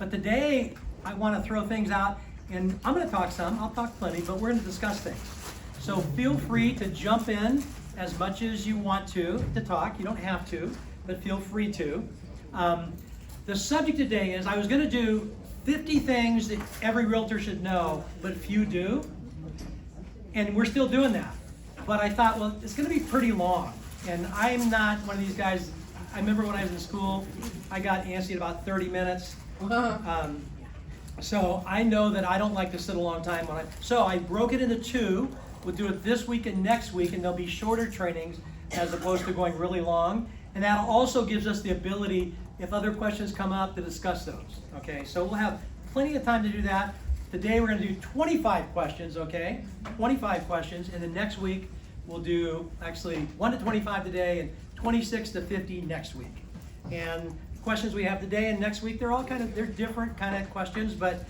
But today, I want to throw things out, and I'm going to talk some, I'll talk plenty, but we're going to discuss things. So feel free to jump in as much as you want to talk. You don't have to, but feel free to. The subject today is, I was going to do 50 things that every realtor should know, but few do. And we're still doing that. But I thought, well, it's going to be pretty long. And I'm not one of these guys. I remember when I was in school, I got antsy at about 30 minutes. So I know that I don't like to sit a long time on it. So I broke it into two. We'll do it this week and next week, and there'll be shorter trainings as opposed to going really long. And that also gives us the ability, if other questions come up, to discuss those. Okay, so we'll have plenty of time to do that. Today we're going to do 25 questions, okay? 25 questions, and then next week we'll do actually 1 to 25 today and 26 to 50 next week. And the questions we have today and next week, they're different kind of questions, but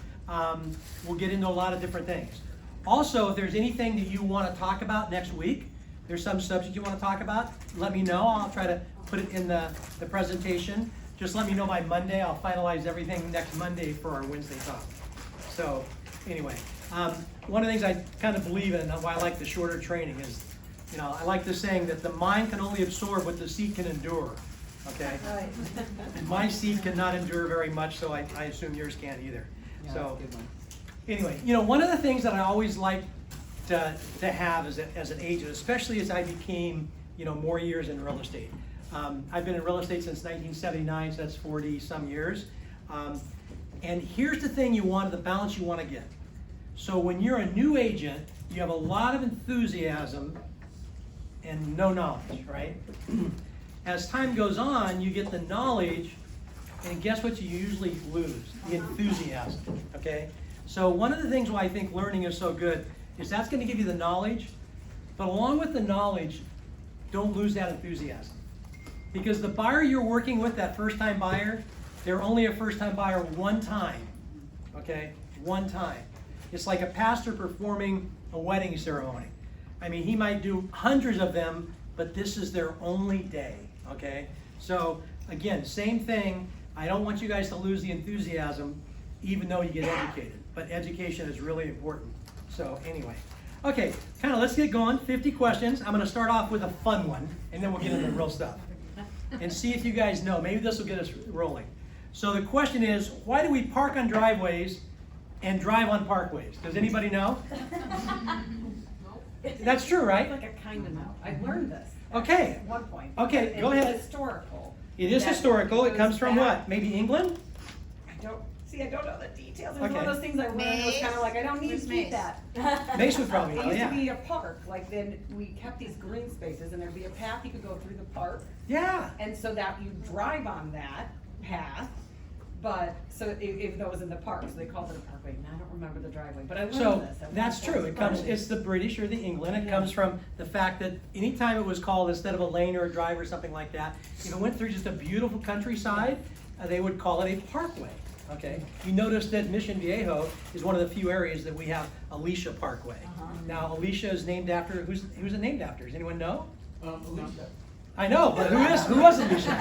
we'll get into a lot of different things. Also, if there's anything that you want to talk about next week, there's some subject you want to talk about, let me know. I'll try to put it in the presentation. Just let me know by Monday. I'll finalize everything next Monday for our Wednesday talk. So anyway, one of the things I kind of believe in, why I like the shorter training is, I like the saying that the mind can only absorb what the seat can endure. Okay? Right. And my seat cannot endure very much, so I assume yours can't either. Yeah, so anyway, one of the things that I always like to have as an agent, especially as I became, more years in real estate. I've been in real estate since 1979, so that's 40 some years. And here's the thing the balance you want to get. So when you're a new agent, you have a lot of enthusiasm and no knowledge, right? As time goes on, you get the knowledge, and guess what you usually lose? The enthusiasm, okay? So one of the things why I think learning is so good is that's going to give you the knowledge, but along with the knowledge, don't lose that enthusiasm. Because the buyer you're working with, that first-time buyer, they're only a first-time buyer one time, okay? One time. It's like a pastor performing a wedding ceremony. I mean, he might do hundreds of them, but this is their only day, okay? So, again, same thing. I don't want you guys to lose the enthusiasm, even though you get educated. But education is really important. So, anyway. Okay, let's get going. 50 questions. I'm going to start off with a fun one, and then we'll get into the real stuff. And see if you guys know. Maybe this will get us rolling. So the question is, why do we park on driveways and drive on parkways? Does anybody know? That's true, right? Like a kind of know. I've learned this. Okay. At one point. Okay, go ahead. It's historical. It is historical. It comes from what? Maybe England? I don't know the details. It was Okay. one of those things I learned. It was kind of like, I don't need to keep that. Mace would probably know, It used yeah. to be a park. Like then we kept these green spaces and there'd be a path you could go through the park. Yeah. And so that you drive on that path. But so if that was in the park, so they called it a parkway. Now I don't remember the driveway, but I learned So this. that's true. It's the British or the England. It comes from the fact that anytime it was called, instead of a lane or a drive or something like that, if it went through just a beautiful countryside, they would call it a parkway. Okay. You notice that Mission Viejo is one of the few areas that we have Alicia Parkway. Now Alicia is named after who's it named after? Does anyone know? Alicia. I know, but who was Alicia?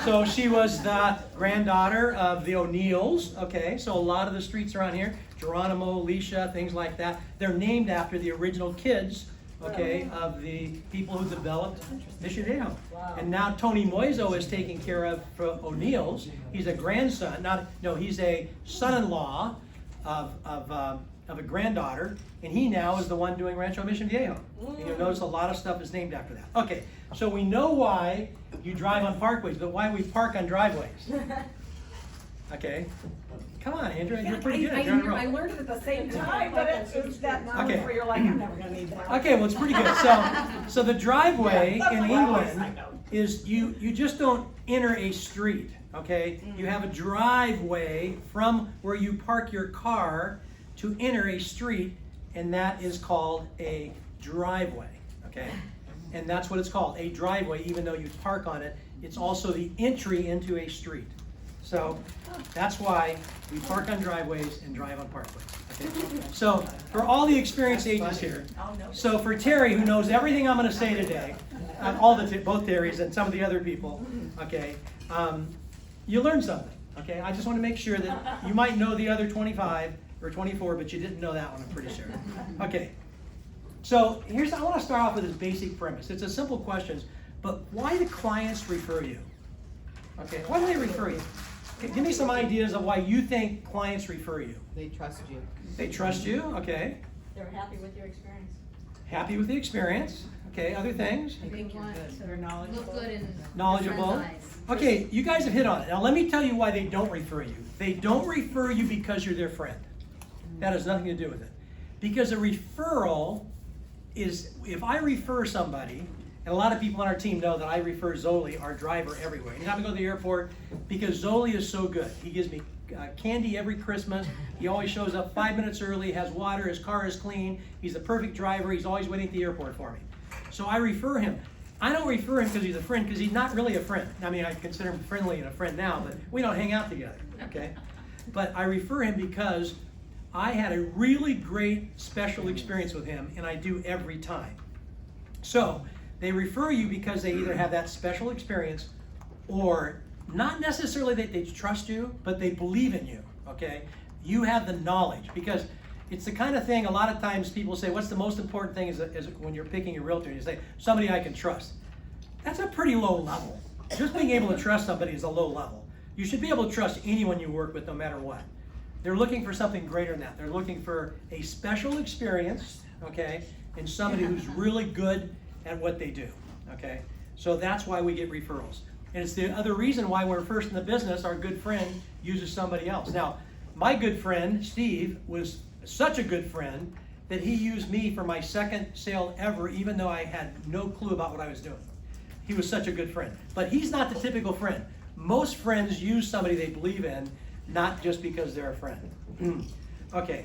So she was the granddaughter of the O'Neills, okay? So a lot of the streets around here, Geronimo, Alicia, things like that, they're named after the original kids, okay, of the people who developed Mission Viejo. Wow. And now Tony Moiso is taking care of for O'Neills. He's a grandson, he's a son-in-law of a granddaughter, and he now is the one doing Rancho Mission Viejo. And you'll notice a lot of stuff is named after that. Okay, so we know why you drive on parkways, but why we park on driveways. Okay, come on, Andrew, you're pretty good. You're on a roll. I learned it at the same time, but it's that knowledge Okay. where you're like, I'm never gonna need that. Okay, well, it's pretty good. So the driveway Yeah, in that's what I always England know. is you just don't enter a street, okay? You have a driveway from where you park your car to enter a street, and that is called a driveway, okay? And that's what it's called, a driveway, even though you park on it. It's also the entry into a street. So that's why we park on driveways and drive on parkways. Okay? So for all the experienced agents here, so for Terry, who knows everything I'm going to say today, both Terrys and some of the other people, okay, you learned something. Okay, I just want to make sure that you might know the other 25 or 24, but you didn't know that one, I'm pretty sure. Okay, so I want to start off with this basic premise. It's a simple question, but why do clients refer you? Okay, why do they refer you? Okay, give me some ideas of why you think clients refer you. They trust you. They trust you, okay. They're happy with your experience. Happy with the experience, okay, other things? They want They're to knowledgeable. look good in Knowledgeable. their friends' eyes. Okay, you guys have hit on it. Now let me tell you why they don't refer you. They don't refer you because you're their friend. That has nothing to do with it. Because a referral is, if I refer somebody, and a lot of people on our team know that I refer Zoli, our driver, everywhere. Anytime I go to the airport, because Zoli is so good. He gives me candy every Christmas. He always shows up 5 minutes early, has water, his car is clean. He's the perfect driver. He's always waiting at the airport for me. So I refer him. I don't refer him because he's a friend, because he's not really a friend. I mean, I consider him friendly and a friend now, but we don't hang out together, okay? But I refer him because I had a really great special experience with him, and I do every time. So they refer you because they either have that special experience, or not necessarily that they trust you, but they believe in you, okay? You have the knowledge, because it's the kind of thing a lot of times people say, what's the most important thing is when you're picking a realtor, and you say, somebody I can trust. That's a pretty low level. Just being able to trust somebody is a low level. You should be able to trust anyone you work with no matter what. They're looking for something greater than that. They're looking for a special experience, okay, and somebody who's really good at what they do, okay? So that's why we get referrals. And it's the other reason why we're first in the business, our good friend uses somebody else. Now, my good friend, Steve, was such a good friend that he used me for my second sale ever, even though I had no clue about what I was doing. He was such a good friend. But he's not the typical friend. Most friends use somebody they believe in, not just because they're a friend. Okay,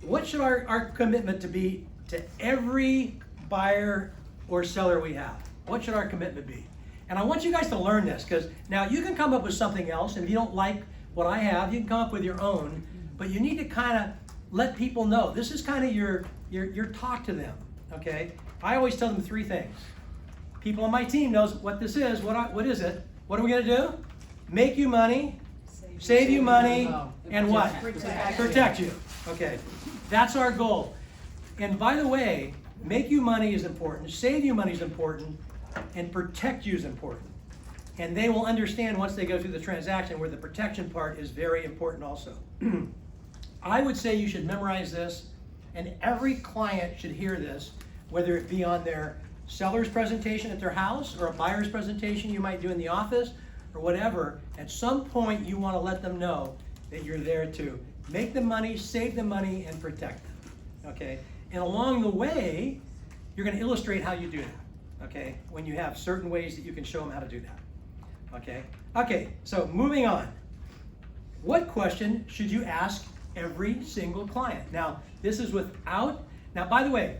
what should our commitment to be to every buyer or seller we have? What should our commitment be? And I want you guys to learn this, because now you can come up with something else, and if you don't like what I have, you can come up with your own, but you need to kind of let people know. This is kind of your talk to them, okay? I always tell them 3 things. People on my team knows what this is. What is it? What are we going to do? Make you money, save you money, and what? Protect you. Okay, that's our goal. And by the way, make you money is important, save you money is important, and protect you is important. And they will understand once they go through the transaction where the protection part is very important also. I would say you should memorize this, and every client should hear this, whether it be on their seller's presentation at their house or a buyer's presentation you might do in the office or whatever. At some point you want to let them know that you're there to make them money, save them money, and protect them, okay? And along the way, you're going to illustrate how you do that, okay? When you have certain ways that you can show them how to do that, okay? Okay, so moving on. What question should you ask every single client? Now, this is without, now by the way,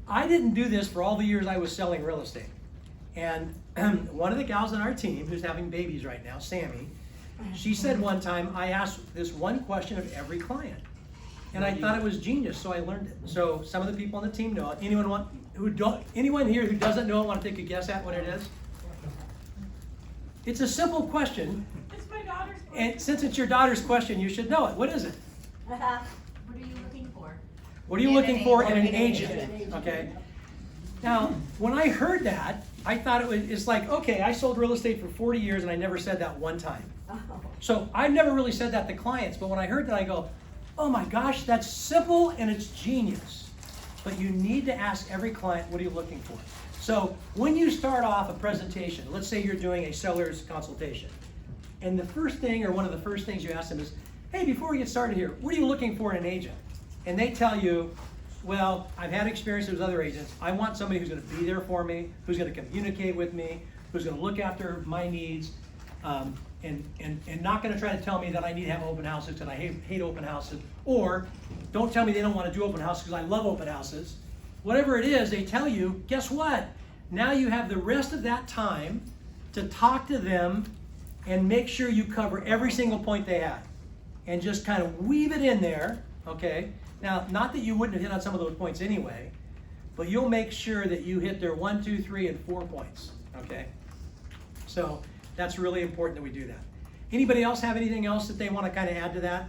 I didn't do this for all the years I was selling real estate. And one of the gals on our team who's having babies right now, Sammy, she said one time, I asked this one question of every client. And I thought it was genius, so I learned it. So some of the people on the team know it. Anyone here who doesn't know it want to take a guess at what it is? It's a simple question. It's my daughter's question. And since it's your daughter's question, you should know it. What is it? What are you looking for? What are you looking for in an agent? Okay. Now, when I heard that, I thought it's like, okay, I sold real estate for 40 years and I never said that one time. So I've never really said that to clients, but when I heard that, I go, oh my gosh, that's simple and it's genius. But you need to ask every client, what are you looking for? So when you start off a presentation, let's say you're doing a seller's consultation, and the first thing, or one of the first things you ask them is, hey, before we get started here, what are you looking for in an agent? And they tell you, well, I've had experiences with other agents. I want somebody who's going to be there for me, who's going to communicate with me, who's going to look after my needs, and not going to try to tell me that I need to have open houses and I hate open houses, or don't tell me they don't want to do open houses because I love open houses. Whatever it is, they tell you, guess what? Now you have the rest of that time to talk to them and make sure you cover every single point they have. And just kind of weave it in there, okay? Now, not that you wouldn't have hit on some of those points anyway, but you'll make sure that you hit their 1, 2, 3, and 4 points, okay? So that's really important that we do that. Anybody else have anything else that they want to kind of add to that?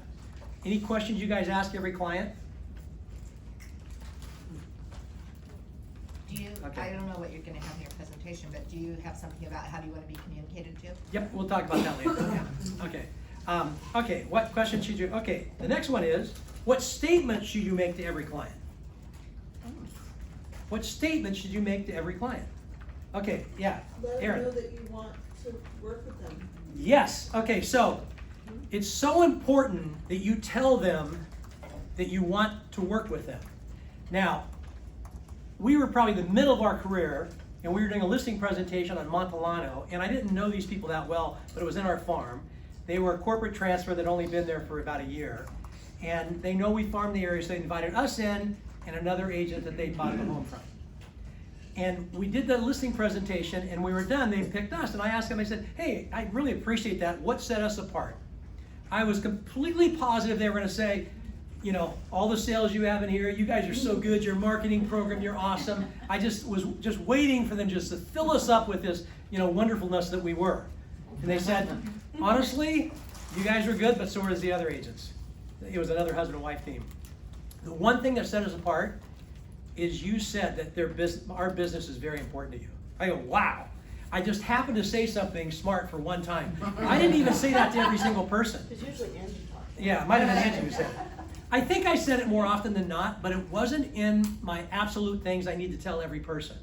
Any questions you guys ask every client? Do you, Okay. I don't know what you're gonna have in your presentation, but do you have something about how do you wanna be communicated to? Yep, we'll talk about that later. Yeah. Okay. Okay, what question should you, okay, the next one is, what statement should you make to every client? What statement should you make to every client? Okay, yeah, Let them Aaron. know that you want to work with them. Yes, okay, so it's so important that you tell them that you want to work with them. Now, we were probably the middle of our career, and we were doing a listing presentation on Montellano, and I didn't know these people that well, but it was in our farm. They were a corporate transfer that had only been there for about a year, and they know we farm the area, so they invited us in and another agent that they bought the home from. And we did the listing presentation, and we were done, they picked us, and I asked them, I said, hey, I really appreciate that, what set us apart? I was completely positive they were gonna say, you know, all the sales you have in here, you guys are so good, your marketing program, you're awesome. I just was just waiting for them just to fill us up with this, you know, wonderfulness that we were. And they said, honestly, you guys were good, but so were the other agents. It was another husband and wife team. The one thing that set us apart is you said that our business is very important to you. I go, wow. I just happened to say something smart for one time. I didn't even say that to every single person. Because usually Angie talks. Yeah, it might have been Angie who said it. I think I said it more often than not, but it wasn't in my absolute things I need to tell every person.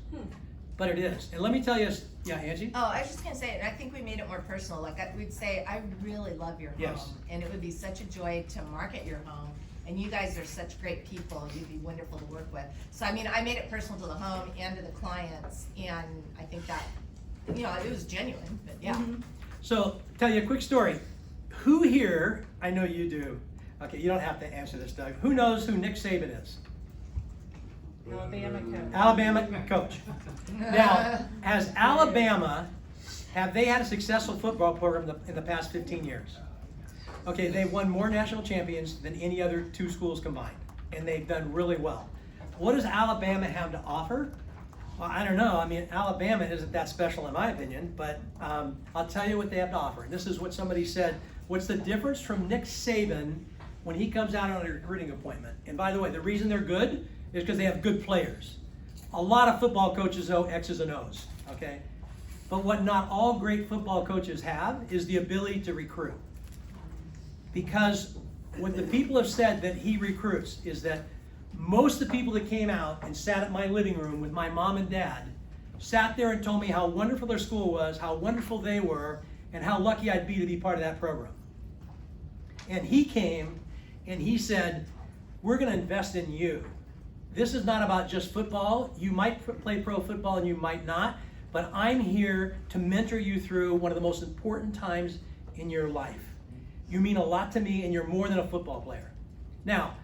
But it is. And let me tell you, yeah, Angie? Oh, I was just gonna say, and I think we made it more personal, like we'd say, I really love your home. Yes. And it would be such a joy to market your home, and you guys are such great people, you'd be wonderful to work with. So I mean, I made it personal to the home and to the clients, and I think that, you know, it was genuine, but yeah. So, tell you a quick story. Who here, I know you do. Okay, you don't have to answer this, Doug. Who knows who Nick Saban is? Alabama coach. Alabama coach. Now, has Alabama, have they had a successful football program in the past 15 years? Okay, they've won more national champions than any other two schools combined, and they've done really well. What does Alabama have to offer? Well, I don't know. I mean, Alabama isn't that special in my opinion, but I'll tell you what they have to offer. And this is what somebody said. What's the difference from Nick Saban when he comes out on a recruiting appointment? And by the way, the reason they're good is because they have good players. A lot of football coaches know X's and O's, okay? But what not all great football coaches have is the ability to recruit. Because what the people have said that he recruits is that most of the people that came out and sat at my living room with my mom and dad sat there and told me how wonderful their school was, how wonderful they were, and how lucky I'd be to be part of that program. And he came and he said, we're going to invest in you. This is not about just football. You might play pro football and you might not, but I'm here to mentor you through one of the most important times in your life. You mean a lot to me and you're more than a football player. Now,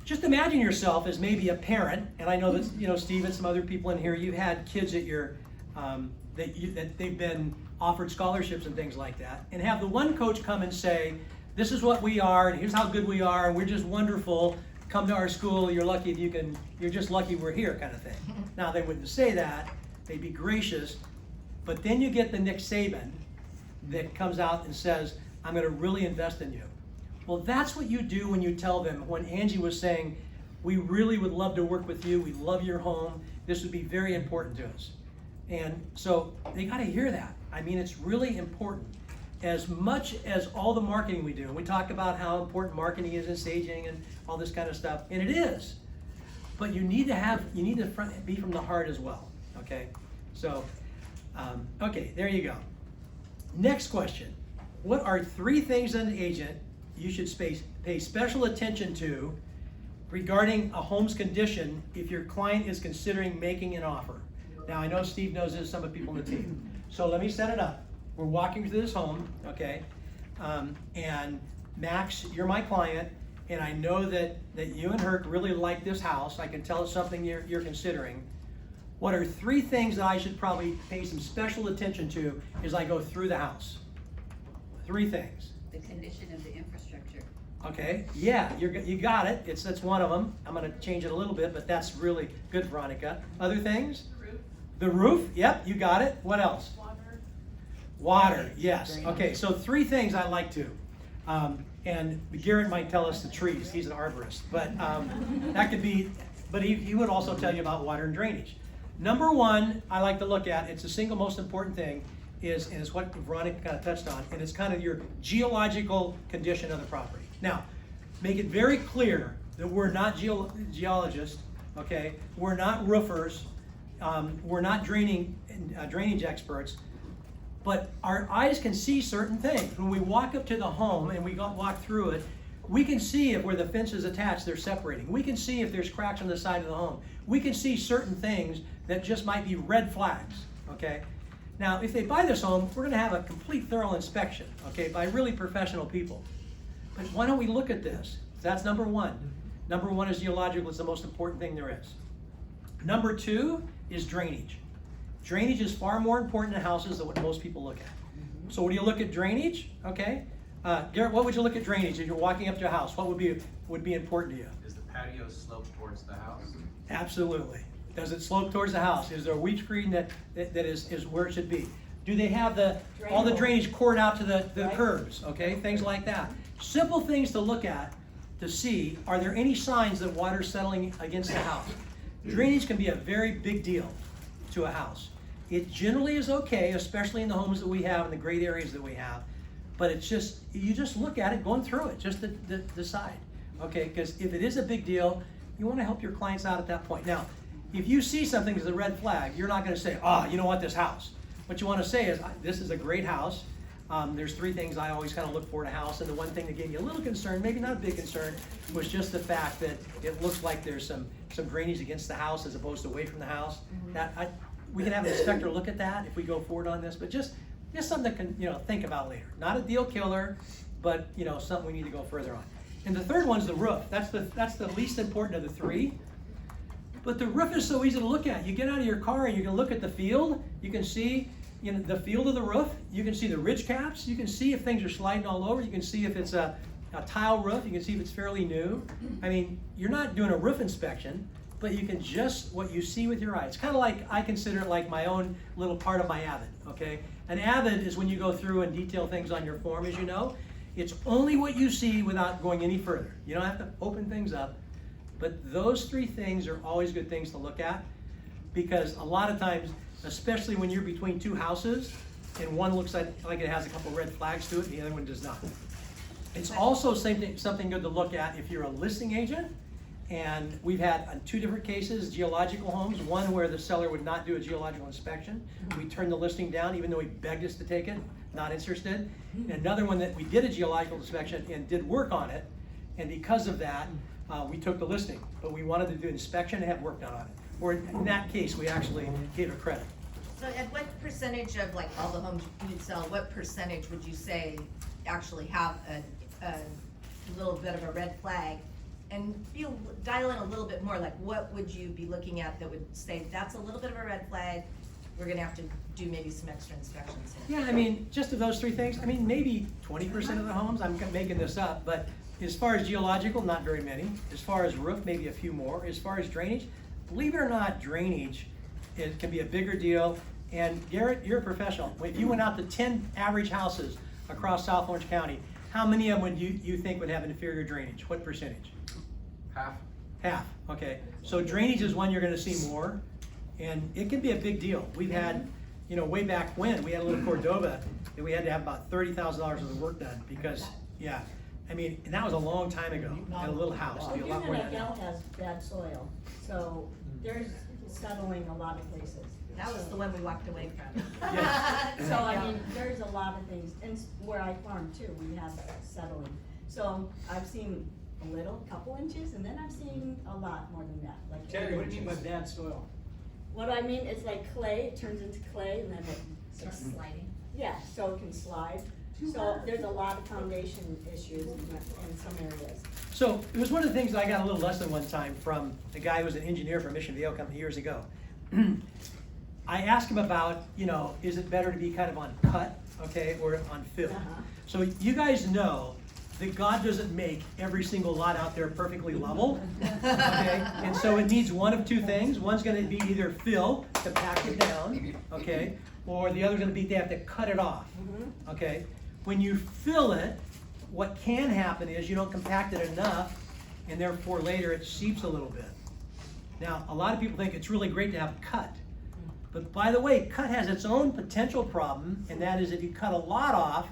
just imagine yourself as maybe a parent, and I know that, you know, Steve and some other people in here, you've had kids at your, that they've been offered scholarships and things like that, and have the one coach come and say, this is what we are, and here's how good we are, and we're just wonderful, come to our school, you're lucky if you can, you're just lucky we're here kind of thing. Now, they wouldn't say that, they'd be gracious, but then you get the Nick Saban that comes out and says, I'm gonna really invest in you. Well, that's what you do when you tell them, when Angie was saying, we really would love to work with you, we love your home, this would be very important to us. And so they gotta hear that. I mean, it's really important. As much as all the marketing we do, and we talk about how important marketing is in staging and all this kind of stuff, and it is, but you need to be from the heart as well, okay? So, okay, there you go. Next question. What are 3 things as an agent you should pay special attention to regarding a home's condition if your client is considering making an offer? Now, I know Steve knows this, some of the people on the team. So let me set it up. We're walking through this home, okay? And Max, you're my client, and I know that you and Herc really like this house. I can tell it's something you're considering. What are 3 things that I should probably pay some special attention to as I go through the house? 3 things. The condition of the infrastructure. Okay, yeah, you got it. That's one of them. I'm going to change it a little bit, but that's really good, Veronica. Other things? Roof, The roof, yep, you got it. What else? water, Water, yes. Okay, so 3 things I like to. And Garrett might tell us the trees. He's an arborist, but that could be. But he would also tell you about water and drainage. Number 1, I like to look at. It's the single most important thing. And it's what Veronica kind of touched on. And it's kind of your geological condition of the property. Now, make it very clear that we're not geologists. Okay, we're not roofers. We're not drainage experts. But our eyes can see certain things. When we walk up to the home and we walk through it, we can see if where the fence is attached, they're separating. We can see if there's cracks on the side of the home. We can see certain things that just might be red flags, okay? Now, if they buy this home, we're gonna have a complete thorough inspection, okay, by really professional people. But why don't we look at this? That's number 1. Number 1 is geological. It's the most important thing there is. Number 2 is drainage. Drainage is far more important in houses than what most people look at. So what do you look at drainage? Okay. Garrett, what would you look at drainage if you're walking up to a house? What would be important to you? Is the patio sloped towards the house? Absolutely. Does it slope towards the house? Is there a weed screen that is where it should be? Do they have all the drainage poured out to the curbs? Okay, things like that. Simple things to look at to see, are there any signs that water's settling against the house? Drainage can be a very big deal to a house. It generally is okay, especially in the homes that we have, in the great areas that we have, but it's just, you just look at it going through it, just to decide, okay? Because if it is a big deal, you want to help your clients out at that point. Now, if you see something as a red flag, you're not going to say, you know what, this house. What you want to say is, this is a great house. There's 3 things I always kind of look for in a house, and the one thing that gave me a little concern, maybe not a big concern, was just the fact that it looks like there's some drainage against the house as opposed to away from the house. We can have an inspector look at that if we go forward on this, but just something to think about later. Not a deal killer, but something we need to go further on. And the third one's the roof. That's the least important of the 3. But the roof is so easy to look at. You get out of your car and you can look at the field. You can see the field of the roof. You can see the ridge caps. You can see if things are sliding all over. You can see if it's a tile roof. You can see if it's fairly new. I mean, you're not doing a roof inspection, but you can just what you see with your eye. It's kind of like, I consider it like my own little part of my Avid, okay? An Avid is when you go through and detail things on your form, as you know. It's only what you see without going any further. You don't have to open things up. But those 3 things are always good things to look at, because a lot of times, especially when you're between 2 houses, and one looks like it has a couple red flags to it, and the other one does not. It's also something good to look at if you're a listing agent. And we've had 2 different cases, geological homes, one where the seller would not do a geological inspection. We turned the listing down even though he begged us to take it, not interested. And another one that we did a geological inspection and did work on it, and because of that, we took the listing. But we wanted to do inspection and have work done on it. Or in that case, we actually gave a credit. So at what percentage of like all the homes you'd sell, what percentage would you say actually have a little bit of a red flag? And dial in a little bit more, like what would you be looking at that would say, that's a little bit of a red flag, we're gonna have to do maybe some extra inspections here? Yeah, I mean, just of those 3 things, I mean, maybe 20% of the homes, I'm making this up, but as far as geological, not very many. As far as roof, maybe a few more. As far as drainage, believe it or not, drainage, it can be a bigger deal. And Garrett, you're a professional. If you went out to 10 average houses across South Orange County, how many of them would you think would have inferior drainage? What percentage? Half, okay. So drainage is one you're gonna see more, and it can be a big deal. We've had, way back when, we had a little Cordova, and we had to have about $30,000 worth of work done because, yeah. I mean, and that was a long time ago, at a little house. Well, It'd be a lot more than that. Gal has bad soil, so there's settling a lot of places. That was the one we walked away from. Yes. So, I mean, there's a lot of things, and where I farm too, we have settling. So I've seen a little, couple inches, and then I've seen a lot more than that, like Terry, 8 what do you mean by inches. bad soil? What I mean, it's like clay, it turns into clay, and then it. Starts sliding. Yeah, so it can slide. So there's a lot of foundation issues in some areas. So it was one of the things I got a little lesson one time from a guy who was an engineer from Mission Viejo a couple years ago. I asked him about, is it better to be kind of on cut, okay, or on fill? Uh-huh. So you guys know that God doesn't make every single lot out there perfectly level, okay? And so it needs one of 2 things. One's gonna be either fill to pack it down, okay? or the other's gonna be they have to cut it off, Mhm. okay? When you fill it, what can happen is you don't compact it enough, and therefore later it seeps a little bit. Now, a lot of people think it's really great to have a cut. But by the way, cut has its own potential problem, and that is if you cut a lot off,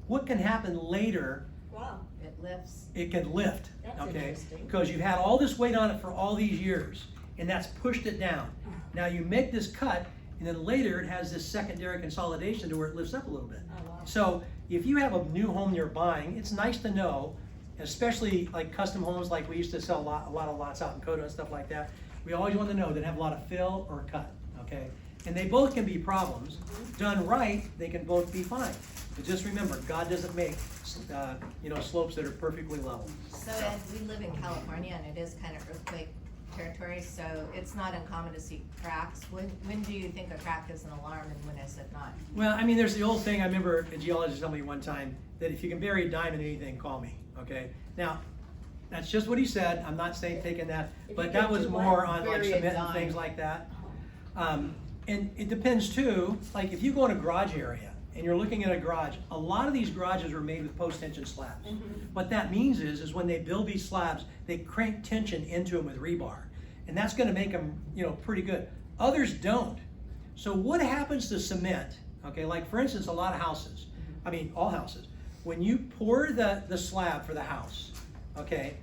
what can happen later, Wow, It lifts. it can lift, That's okay? interesting. Because you've had all this weight on it for all these years, and that's pushed it down. Now you make this cut, and then later it has this secondary consolidation to where it lifts up a little bit. Oh, wow. So if you have a new home you're buying, it's nice to know, especially like custom homes, like we used to sell a lot of lots out in Coda and stuff like that. We always want to know that have a lot of fill or cut, okay? And they both can be problems. Done right, they can both be fine. But just remember, God doesn't make, slopes that are perfectly level. So Ed, we live in California and it is kind of earthquake territory, so it's not uncommon to see cracks. When do you think a crack is an alarm and when is it not? Well, I mean, there's the old thing, I remember a geologist told me one time, that if you can bury a dime in anything, call me, okay? Now, that's just what he said, I'm not saying taking that, If but you that can was do more what? on like Bury a cement and dime. things like that. And it depends too, like if you go in a garage area, and you're looking at a garage, a lot of these garages are made with post-tension slabs. What that means is when they build these slabs, they crank tension into them with rebar. And that's gonna make them, pretty good. Others don't. So what happens to cement, okay, like for instance, a lot of houses, I mean, all houses, when you pour the slab for the house, okay,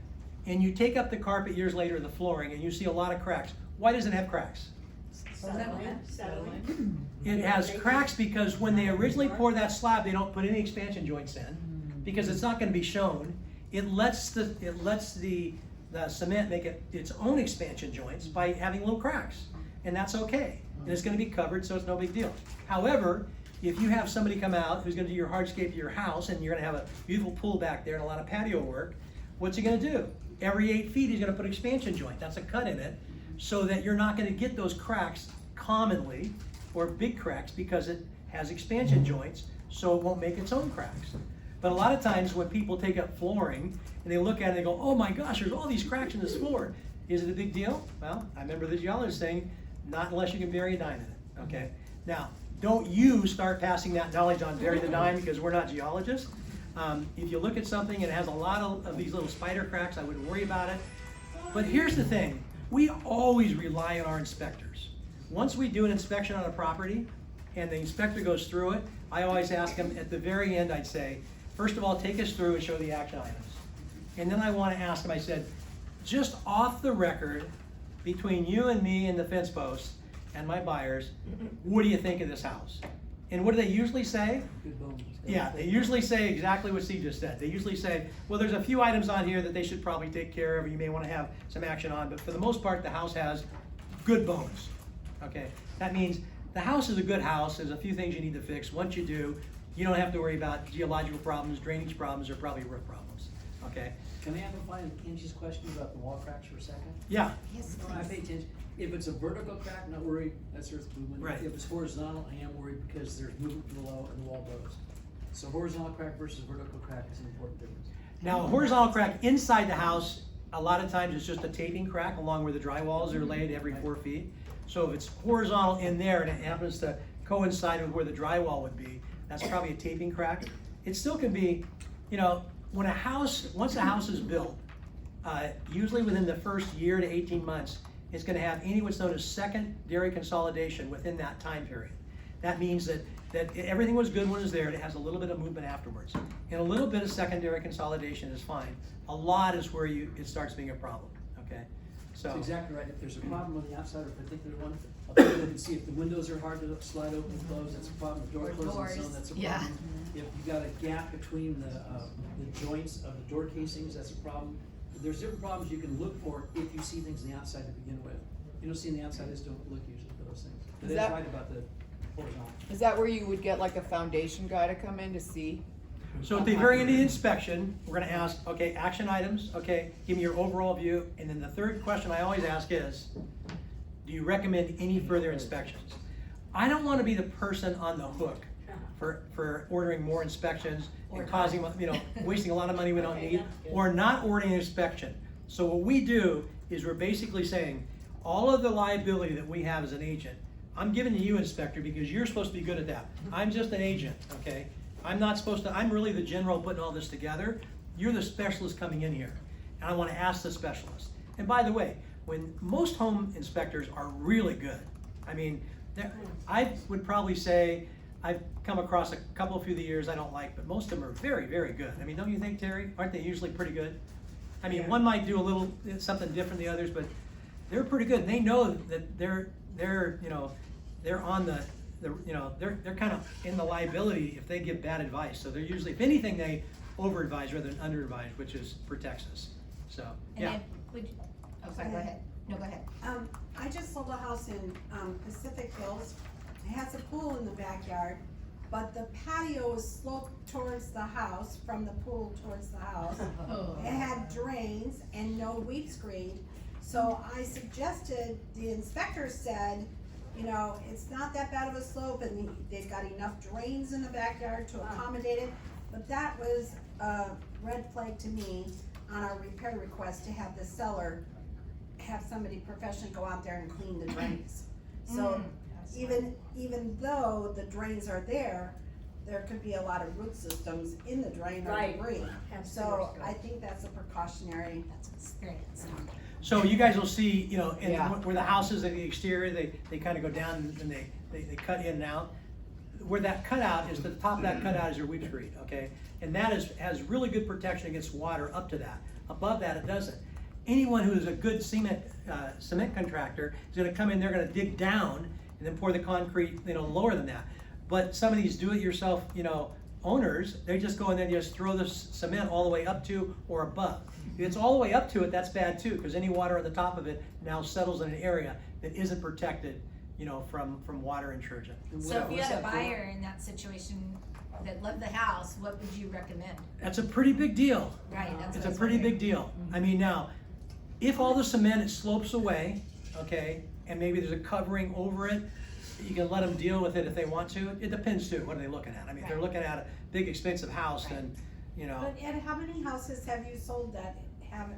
and you take up the carpet years later, the flooring, and you see a lot of cracks, why does it have cracks? Settling. It has cracks because when they originally pour that slab, they don't put any expansion joints in, because it's not gonna be shown. It lets the cement make its own expansion joints by having little cracks, and that's okay. And it's gonna be covered, so it's no big deal. However, if you have somebody come out who's gonna do your hardscape of your house, and you're gonna have a beautiful pool back there and a lot of patio work, what's he gonna do? Every 8 feet, he's gonna put expansion joint, that's a cut in it, so that you're not gonna get those cracks commonly, or big cracks, because it has expansion joints, so it won't make its own cracks. But a lot of times when people take up flooring, and they look at it and they go, oh my gosh, there's all these cracks in this floor. Is it a big deal? Well, I remember the geologist saying, not unless you can bury a dime in it, okay? Now, don't you start passing that knowledge on, bury the dime, because we're not geologists. If you look at something and it has a lot of these little spider cracks, I wouldn't worry about it. But here's the thing, we always rely on our inspectors. Once we do an inspection on a property, and the inspector goes through it, I always ask him, at the very end, I'd say, first of all, take us through and show the action items. And then I want to ask him, I said, just off the record, between you and me and the fence posts and my buyers, what do you think of this house? And what do they usually say? Good bones. Yeah, they usually say exactly what Steve just said. They usually say, well, there's a few items on here that they should probably take care of, you may want to have some action on, but for the most part, the house has good bones. Okay, that means the house is a good house, there's a few things you need to fix. Once you do, you don't have to worry about geological problems, drainage problems, or probably roof problems, okay? Can I amplify Angie's question about the wall cracks for a second? Yeah, Yes, No, I pay attention. If it's a vertical crack, not worried, that's earth movement. Right. If it's horizontal, I am worried because there's movement below and the wall goes. So horizontal crack versus vertical crack is an important difference. now a horizontal crack inside the house, a lot of times it's just a taping crack along where the drywalls are laid every 4 feet. So if it's horizontal in there and it happens to coincide with where the drywall would be, that's probably a taping crack. It still can be, when once a house is built, usually within the first year to 18 months, it's gonna have any what's known as secondary consolidation within that time period. That means that everything was good when it was there, and it has a little bit of movement afterwards. And a little bit of secondary consolidation is fine. A lot is where it starts being a problem, okay? So. That's exactly right. If there's a problem on the outside of a particular one, people can see if the windows are hard to slide open and close, that's a problem. If door Or closing doors, zone, that's a yeah. problem. If you got a gap between the joints of the door casings, that's a problem. There's different problems you can look for if you see things on the outside to begin with. You don't see on the outside, just don't look usually for those things. But Is that's that- right about the horizontal. Is that where you would get like a foundation guy to come in to see? So at the very end of the inspection, we're gonna ask, okay, action items, okay, give me your overall view, and then the third question I always ask is, do you recommend any further inspections? I don't wanna be the person on the hook for ordering more inspections and causing, wasting a lot of money we don't Okay, need, that's good. or not ordering an inspection. So what we do is we're basically saying, all of the liability that we have as an agent I'm giving to you, inspector, because you're supposed to be good at that. I'm just an agent, okay? I'm not supposed to, I'm really the general putting all this together. You're the specialist coming in here, and I wanna ask the specialist. And by the way, when most home inspectors are really good, I mean, I would probably say, I've come across a couple few of the years I don't like, but most of them are very, very good. I mean, don't you think, Terry? Aren't they usually pretty good? I mean, one might do a little, something different than the others, but they're pretty good, and they know that they're on they're kind of in the liability if they give bad advice. So they're usually, if anything, they over-advise rather than under-advise, which protects us. So, And yeah. then, sorry, go ahead. No, go ahead. I just sold a house in, Pacific Hills. It has a pool in the backyard, but the patio is sloped towards the house, from the pool towards the house. It had drains and no weed screen. So I suggested, the inspector said, you know, it's not that bad of a slope and they've got enough drains in the backyard to accommodate it. But that was a red flag to me on our repair request to have the seller have somebody professional go out there and clean the drains. So even though the drains are there could be a lot of root systems in the drain or Right. debris. That's So very I think that's a precautionary. That's experience. So you guys will see, you know, Yeah. where the houses at the exterior, they kind of go down and they cut in and out. Where that cutout is, the top of that cutout is your weed screen, okay? And that has really good protection against water up to that. Above that, it doesn't. Anyone who is a good cement contractor is gonna come in, they're gonna dig down and then pour the concrete, you know, lower than that. But some of these do-it-yourself, you know, owners, they just go in there and just throw the cement all the way up to or above. If it's all the way up to it, that's bad too, because any water on the top of it now settles in an area that isn't protected, you know, from water intrusion. So if you had a buyer in that situation that loved the house, what would you recommend? That's a pretty big deal. Right, that's It's what I a was pretty wondering. big deal. I mean, now, if all the cement, it slopes away, okay, and maybe there's a covering over it, you can let them deal with it if they want to. It depends too, what are they looking at? I mean, if they're Right. looking at a big expensive house, then, you know. But Ed, how many houses have you sold that have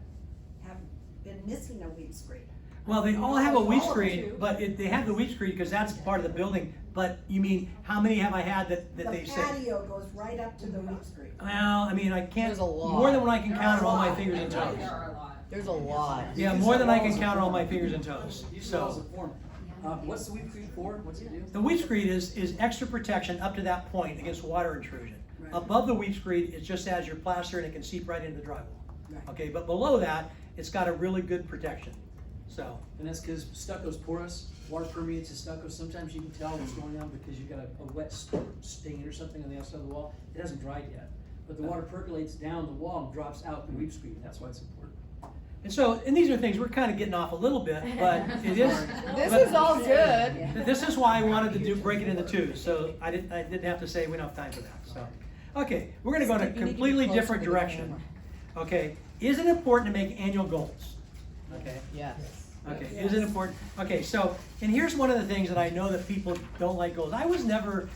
been missing a weed screen? Well, they all have a weed All of screen, you. but they have the weed screen because that's part of the building. But you mean, how many have I had that The they say? patio goes right up to the weed screen. Well, I mean, I can't, There's a lot. more than what I can There count are on all a my lot. fingers and toes. There are a lot. There's a lot. Yeah, more than I can count on all my fingers and toes, Use the walls so. of form. What's the weed screen for? What's it do? The weed screen is extra protection up to that point against water intrusion. Right. Above the weed screen, it just has your plaster and it can seep right into the drywall. Right. Okay, but below that, it's got a really good protection, so. And that's because stucco's porous, water permeates the stucco. Sometimes you can tell what's going on because you've got a wet stain or something on the outside of the wall. It hasn't dried yet. But the water percolates down the wall and drops out the weed screen. That's why it's important. And so, and these are things, we're kind of getting off a little bit, but it is. This but is all good. This is why I wanted to break it into two, so I didn't have to say we don't have time for that, so. Okay, we're gonna go in a You need to be completely closer different to the direction. camera. Okay, is it important to make annual goals? Okay. Yes. Okay, is it important? Okay, so, and here's one of the things that I know that people don't like goals. I was never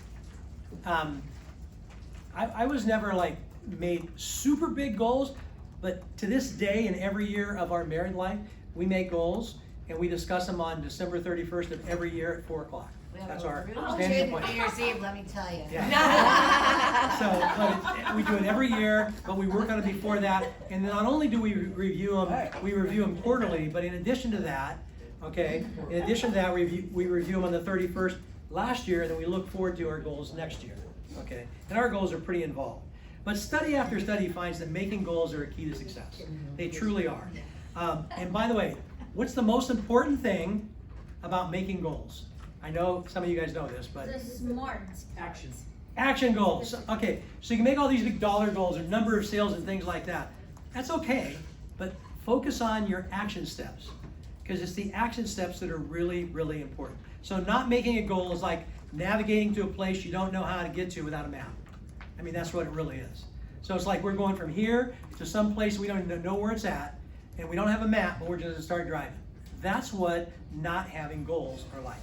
like made super big goals, but to this day and every year of our married life, we make goals and we discuss them on December 31st of every year at 4 o'clock. That's our standing New point. Year's Eve, let me tell you. Yeah. So, but we do it every year, but we work on it before that. And not only do we review them quarterly, but in addition to that, okay, in addition to that, we review them on the 31st last year, and then we look forward to our goals next year, okay? And our goals are pretty involved. But study after study finds that making goals are a key to success. They truly are. And by the way, what's the most important thing about making goals? I know some of you guys know this, but smart. Action. action goals. Okay, so you can make all these big dollar goals or number of sales and things like that. That's okay, but focus on your action steps, because it's the action steps that are really, really important. So not making a goal is like navigating to a place you don't know how to get to without a map. I mean, that's what it really is. So it's like we're going from here to some place we don't even know where it's at, and we don't have a map, but we're just gonna start driving. That's what not having goals are like.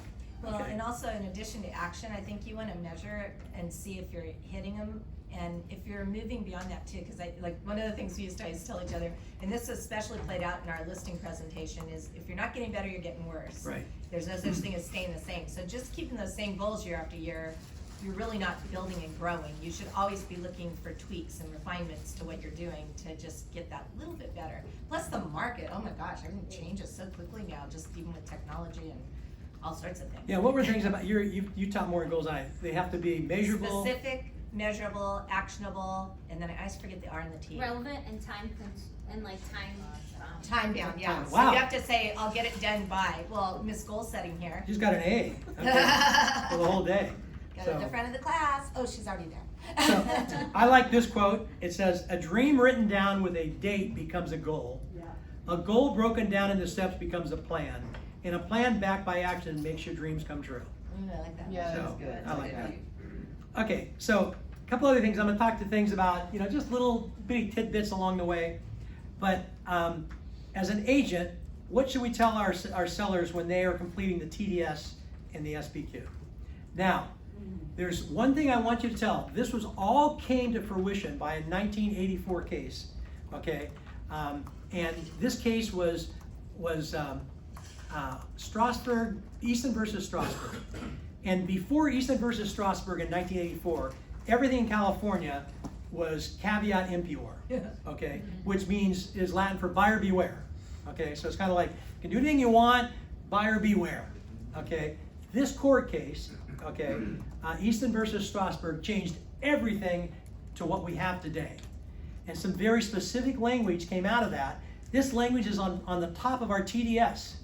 Well, Okay. and also in addition to action, I think you wanna measure and see if you're hitting them, and if you're moving beyond that too, cause one of the things we used to always tell each other, and this especially played out in our listing presentation, is if you're not getting better, you're getting worse. Right. There's no such thing as staying the same, so just keeping those same goals year after year, you're really not building and growing. You should always be looking for tweaks and refinements to what you're doing to just get that little bit better. Plus the market, oh my gosh, everything changes so quickly now, just even with technology and all sorts of things. Yeah, what were things about, you taught more goals than I, they have to be measurable. Specific, measurable, actionable, and then I always forget the R and the T. Relevant and time Time bound, yeah. So Wow. you have to say, I'll get it done by, well, Miss Goal Setting here. She's got an A, okay, for the whole day. Go to the front of the class, oh, she's already there. So, I like this quote. It says, "A dream written down with a date becomes a goal. Yeah. A goal broken down into steps becomes a plan. And a plan backed by action makes your dreams come true." I like that. Yeah, So, that's good. I like that. Okay, so a couple other things. I'm gonna talk to things about, just little bitty tidbits along the way. But as an agent, what should we tell our sellers when they are completing the TDS and the SBQ? Now, there's one thing I want you to tell. This all came to fruition by a 1984 case, okay? And this case was Strasburg, Easton versus Strasburg. And before Easton versus Strasburg in 1984, everything in California was caveat emptor, okay? Which is Latin for buyer beware, okay? So it's kind of like, you can do anything you want, buyer beware, okay? This court case, okay, Easton versus Strasburg changed everything to what we have today. And some very specific language came out of that. This language is on the top of our TDS.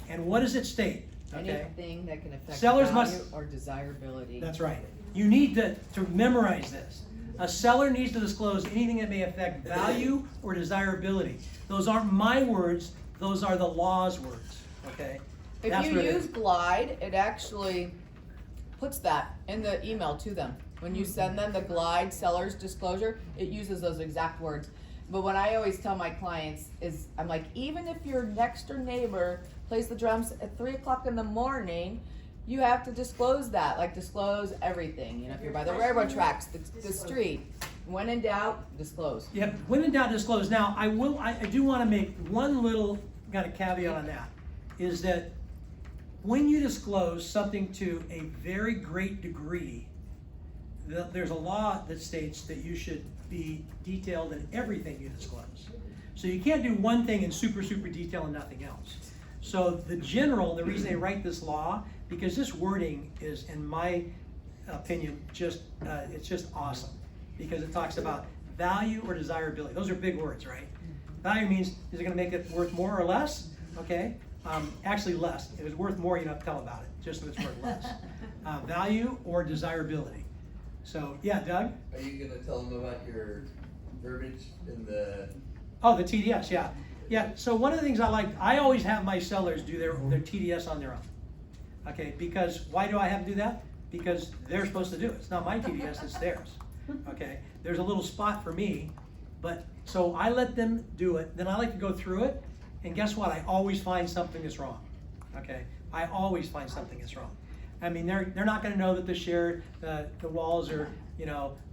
And what does it state? Okay. Anything that can affect Sellers value must- or desirability. That's right. You need to memorize this. A seller needs to disclose anything that may affect value or desirability. Those aren't my words, those are the law's words, okay? If That's you what it use is. Glide, it actually puts that in the email to them. When you send them the Glide seller's disclosure, it uses those exact words. But what I always tell my clients is, I'm like, even if your next door neighbor plays the drums at 3 o'clock in the morning, you have to disclose that, like disclose everything. If you're by the railroad tracks, the street, when in doubt, disclose. Yep, when in doubt, disclose. Now, I do want to make one little kind of caveat on that, is that when you disclose something to a very great degree, there's a law that states that you should be detailed in everything you disclose. So you can't do one thing in super detail and nothing else. So the reason they write this law, because this wording is, in my opinion, it's just awesome. Because it talks about value or desirability. Those are big words, right? Value means, is it gonna make it worth more or less? Okay, actually less. If it's worth more, you don't have to tell about it, just if it's worth less. Value or desirability. So, yeah, Doug? Are you gonna tell them about your verbiage in the? Oh, the TDS, yeah. Yeah, so one of the things I always have my sellers do their TDS on their own. Okay, because why do I have to do that? Because they're supposed to do it. It's not my TDS, it's theirs. Okay, there's a little spot for me, but, so I let them do it, then I like to go through it, and guess what? I always find something that's wrong. Okay, I always find something that's wrong. I mean, they're not gonna know that the walls are,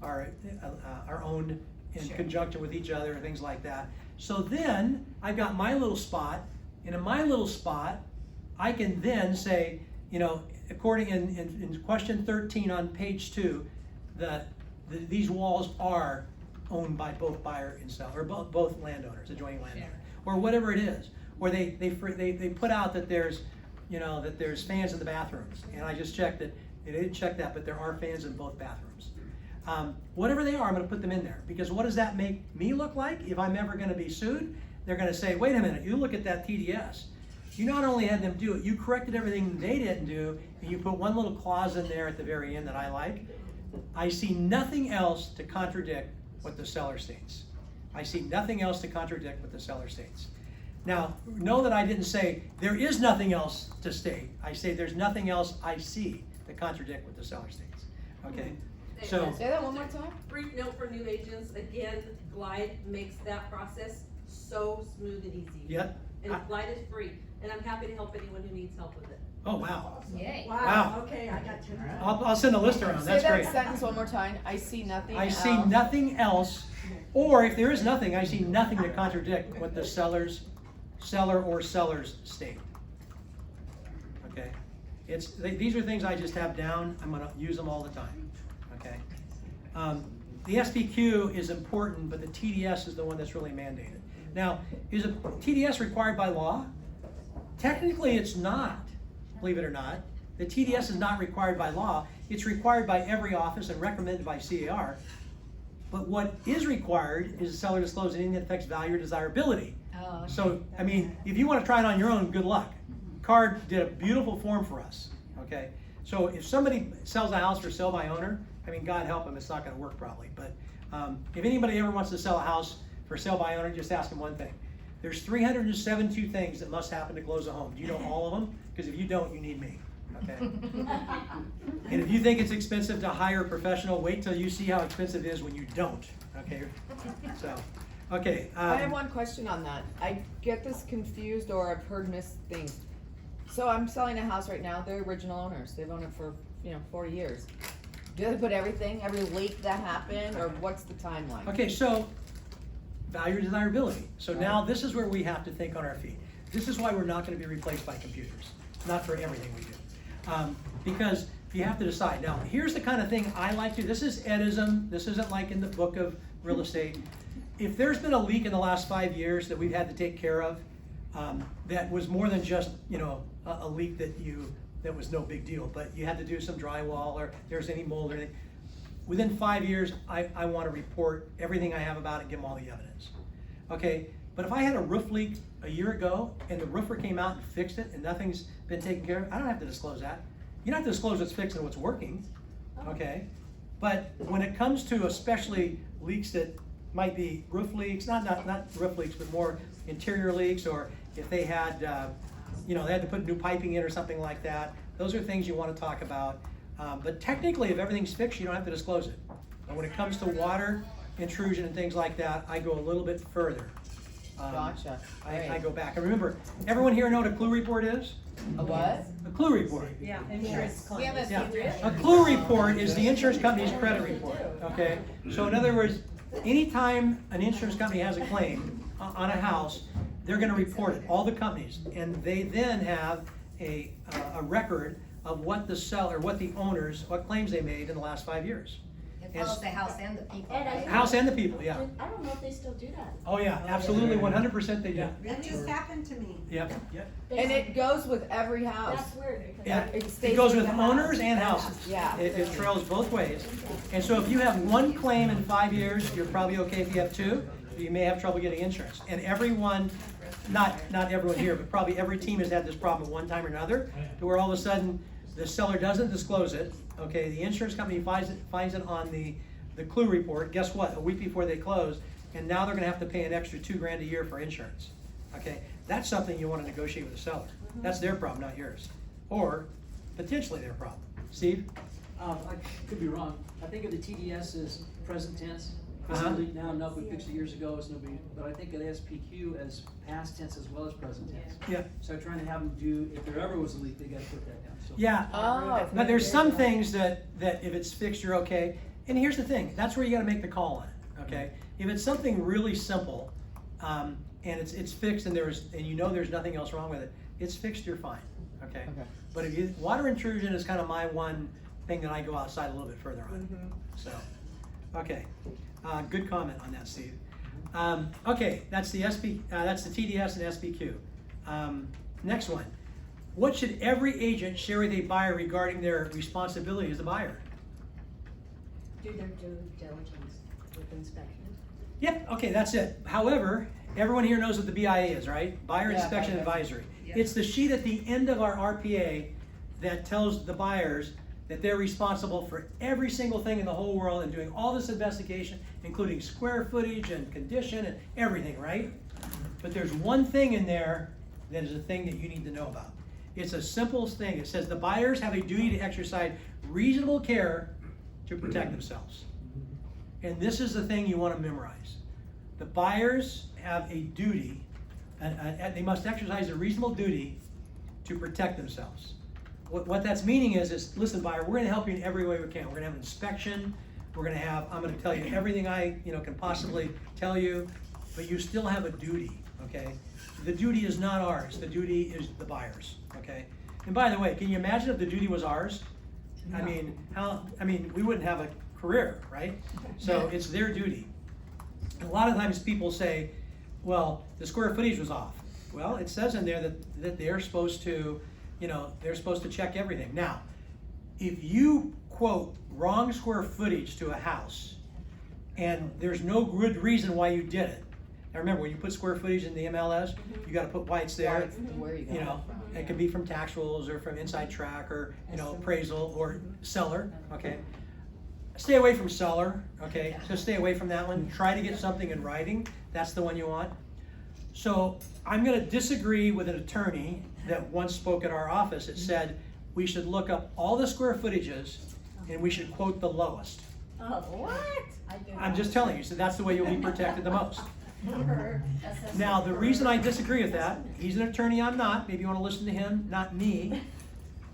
are owned in conjunction with each other and things like that. So then, I've got my little spot, and in my little spot, I can then say, according in question 13 on page 2, these walls are owned by both buyer and seller, or both landowners, adjoining landowner, or whatever it is. Or they put out that there's fans in the bathrooms, and I just checked that, they didn't check that, but there are fans in both bathrooms. Whatever they are, I'm gonna put them in there, because what does that make me look like if I'm ever gonna be sued? They're gonna say, wait a minute, you look at that TDS. You not only had them do it, you corrected everything they didn't do, and you put one little clause in there at the very end that I like. I see nothing else to contradict what the seller states. I see nothing else to contradict what the seller states. Now, know that I didn't say there is nothing else to state. I say there's nothing else I see to contradict what the seller states. Okay? So, Say that one more time. Brief note for new agents, again, Glide makes that process so smooth and easy. yeah. And Glide is free, and I'm happy to help anyone who needs help with it. Oh, wow. Yay. Wow. Okay, I got 10. I'll send a list around, Say that's that great. sentence one more time. I see nothing I else. see nothing else, or if there is nothing, I see nothing to contradict what the seller or sellers state. Okay? These are things I just have down, I'm gonna use them all the time, okay? The SPQ is important, but the TDS is the one that's really mandated. Now, is a TDS required by law? Technically, it's not, believe it or not. The TDS is not required by law. It's required by every office and recommended by CAR. But what is required is the seller disclose anything that affects value or desirability. Oh, okay. So, I mean, if you want to try it on your own, good luck. CARD did a beautiful form for us, okay? So if somebody sells a house for sale by owner, I mean, God help them, it's not gonna work probably. But if anybody ever wants to sell a house for sale by owner, just ask them one thing. There's 372 things that must happen to close a home. Do you know all of them? Because if you don't, you need me, okay? And if you think it's expensive to hire a professional, wait till you see how expensive it is when you don't, okay? So, okay. I have one question on that. I get this confused, or I've heard missed things. So I'm selling a house right now. They're original owners. They've owned it for 40 years. Do they put every leak that happened, or what's the timeline? Okay, so value desirability. So now this is where we have to think on our feet. This is why we're not going to be replaced by computers, not for everything we do, because you have to decide. Now, here's the kind of thing I like to. This is Edism. This isn't like in the book of real estate. If there's been a leak in the last 5 years that we've had to take care of, that was more than just a leak that was no big deal, but you had to do some drywall or there's any mold or anything. Within 5 years, I want to report everything I have about it and give them all the evidence. Okay, but if I had a roof leak a year ago and the roofer came out and fixed it and nothing's been taken care of, I don't have to disclose that. You don't have to disclose what's fixed and what's working, okay? But when it comes to especially leaks that might be roof leaks, not roof leaks, but more interior leaks, or if they had, they had to put new piping in or something like that, those are things you want to talk about. But technically, if everything's fixed, you don't have to disclose it. But when it comes to water intrusion and things like that, I go a little bit further. Gotcha. I go back. And remember, everyone here know what a clue report is? A what? A clue report. Yeah, insurance We have a Yeah. few. A clue report is the insurance company's credit report, okay? So in other words, anytime an insurance company has a claim on a house, they're gonna report it, all the companies, and they then have a record of what the seller, what the owners, what claims they made in the last 5 years. It follows the house and the people, And I right? think- House and the people, yeah. I don't know if they still do that. Oh, yeah, absolutely, 100% they do. That just happened to me. Yep, yep. And it goes with every house. That's weird because. Yeah, It it stays goes with with the house. owners and houses. Yeah. It trails both ways. And so if you have one claim in 5 years, you're probably okay. If you have two, you may have trouble getting insurance. And everyone, not everyone here, but probably every team has had this problem at one time or another, to where all of a sudden, the seller doesn't disclose it, okay, the insurance company finds it on the clue report, guess what, a week before they close, and now they're gonna have to pay an extra $2,000 a year for insurance, okay? That's something you wanna negotiate with the seller. That's their problem, not yours. Or potentially their problem. Steve? I could be wrong. I think of the TDS as present tense. It's Uh-huh. a leak now, enough, we fixed it years ago, it's no big, but I think of the SPQ as past tense as well as present tense. Yeah. So I'm trying to have them do, if there ever was a leak, they gotta put that down, so. Yeah, Oh. but there's some things that if it's fixed, you're okay. And here's the thing, that's where you gotta make the call on it, okay? If it's something really simple, and it's fixed and you know there's nothing else wrong with it, it's fixed, you're fine, okay? Okay. But if water intrusion is kind of my one thing that I go outside a little bit further on, so, okay. Good comment on that, Steve. Okay, that's the TDS and SPQ. Next one. What should every agent share with a buyer regarding their responsibility as a buyer? Do their due diligence with inspections. Yep, okay, that's it. However, everyone here knows what the BIA is, right? Buyer Yeah, Inspection buyer. Advisory. Yeah. It's the sheet at the end of our RPA that tells the buyers that they're responsible for every single thing in the whole world and doing all this investigation, including square footage and condition and everything, right? But there's one thing in there that is a thing that you need to know about. It's a simple thing. It says the buyers have a duty to exercise reasonable care to protect themselves. And this is the thing you want to memorize. The buyers have a duty, they must exercise a reasonable duty to protect themselves. what that's meaning is, listen, buyer, we're gonna help you in every way we can. We're gonna have an inspection, I'm gonna tell you everything I, can possibly tell you, but you still have a duty, okay? The duty is not ours, the duty is the buyer's, okay? And by the way, can you imagine if the duty was ours? I mean, we wouldn't have a career, right? So it's their duty. And a lot of times people say, well, the square footage was off. Well, it says in there that they're supposed to, they're supposed to check everything. Now, if you quote wrong square footage to a house and there's no good reason why you did it. Now remember, when you put square footage in the MLS, you gotta put why it's there. Where you got it from. It can be from tax rolls or from inside track or, appraisal or seller, okay? Stay away from seller, okay? Just stay away from that one. Try to get something in writing. That's the one you want. So I'm gonna disagree with an attorney that once spoke at our office. It said we should look up all the square footages and we should quote the lowest. Oh, what? I'm just telling you, so that's the way you'll be protected the most. Now, the reason I disagree with that, he's an attorney, I'm not, maybe you wanna listen to him, not me.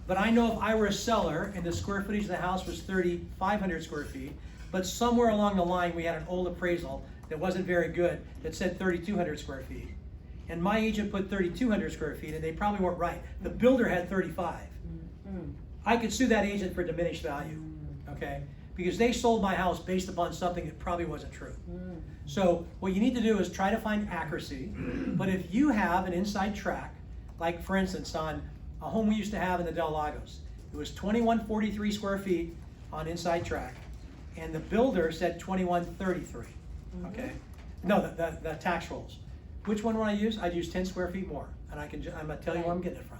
But I know if I were a seller and the square footage of the house was 3,500 square feet, but somewhere along the line, we had an old appraisal that wasn't very good, that said 3,200 square feet. And my agent put 3,200 square feet, and they probably weren't right. The builder had 35. I could sue that agent for diminished value, okay? Because they sold my house based upon something that probably wasn't true. So what you need to do is try to find accuracy, but if you have an inside track, like for instance on a home we used to have in the Del Lagos, it was 2143 square feet on inside track, and the builder said 2133, okay? No, the tax rolls. Which one would I use? I'd use 10 square feet more, and I'm gonna tell you where I'm getting it from.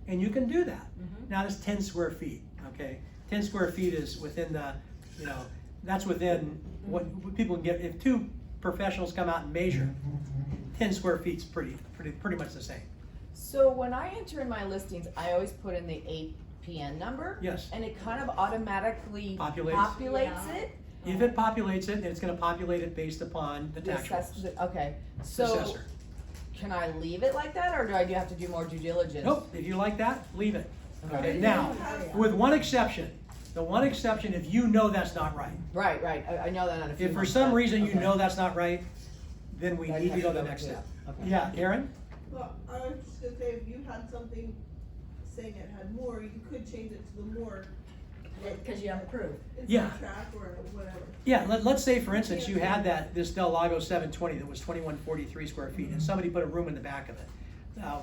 And you can do that. Now it's 10 square feet, okay? 10 square feet is within the, that's within what people can get. If two professionals come out and measure, 10 square feet's pretty much the same. So when I enter in my listings, I always put in the APN number. Yes. And it kind of automatically Populates. populates it. If it populates it, then it's gonna populate it based upon the tax rolls. Okay, so Assessor. can I leave it like that, or do I have to do more due diligence? Nope, if you like that, leave it. Okay. Okay, now, with one exception, the one exception, if you know that's not right. Right, I know that on a few If for months some back. reason you Okay. know that's not right, then we Then need you to go have to to the go next to- step. okay. Yeah, Aaron? Well, I was just gonna say, if you had something saying it had more, you could change it to the more. Cause you have proof. Inside Yeah. track or whatever. Yeah, let's say for instance, you had this Del Lago 720 that was 2143 square feet, and somebody put a room in the back of it.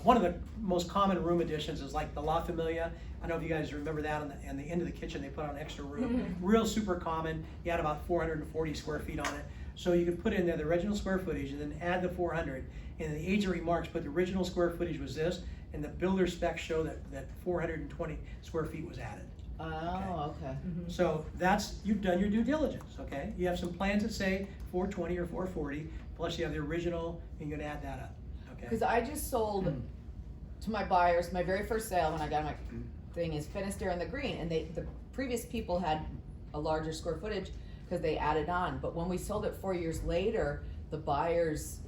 One of the most common room additions is like the La Familia. I don't know if you guys remember that on the end of the kitchen, they put on an extra room. Real super common, you had about 440 square feet on it. So you could put in there the original square footage and then add the 400. And the agent remarks, but the original square footage was this, and the builder specs show that 420 square feet was added. Oh, okay. So you've done your due diligence, okay? You have some plans that say 420 or 440, plus you have the original, and you're gonna add that up, okay? Because I just sold to my buyers, my very first sale when I got my thing is Finisterre in the green, and the previous people had a larger square footage because they added on. But when we sold it 4 years later, the buyer's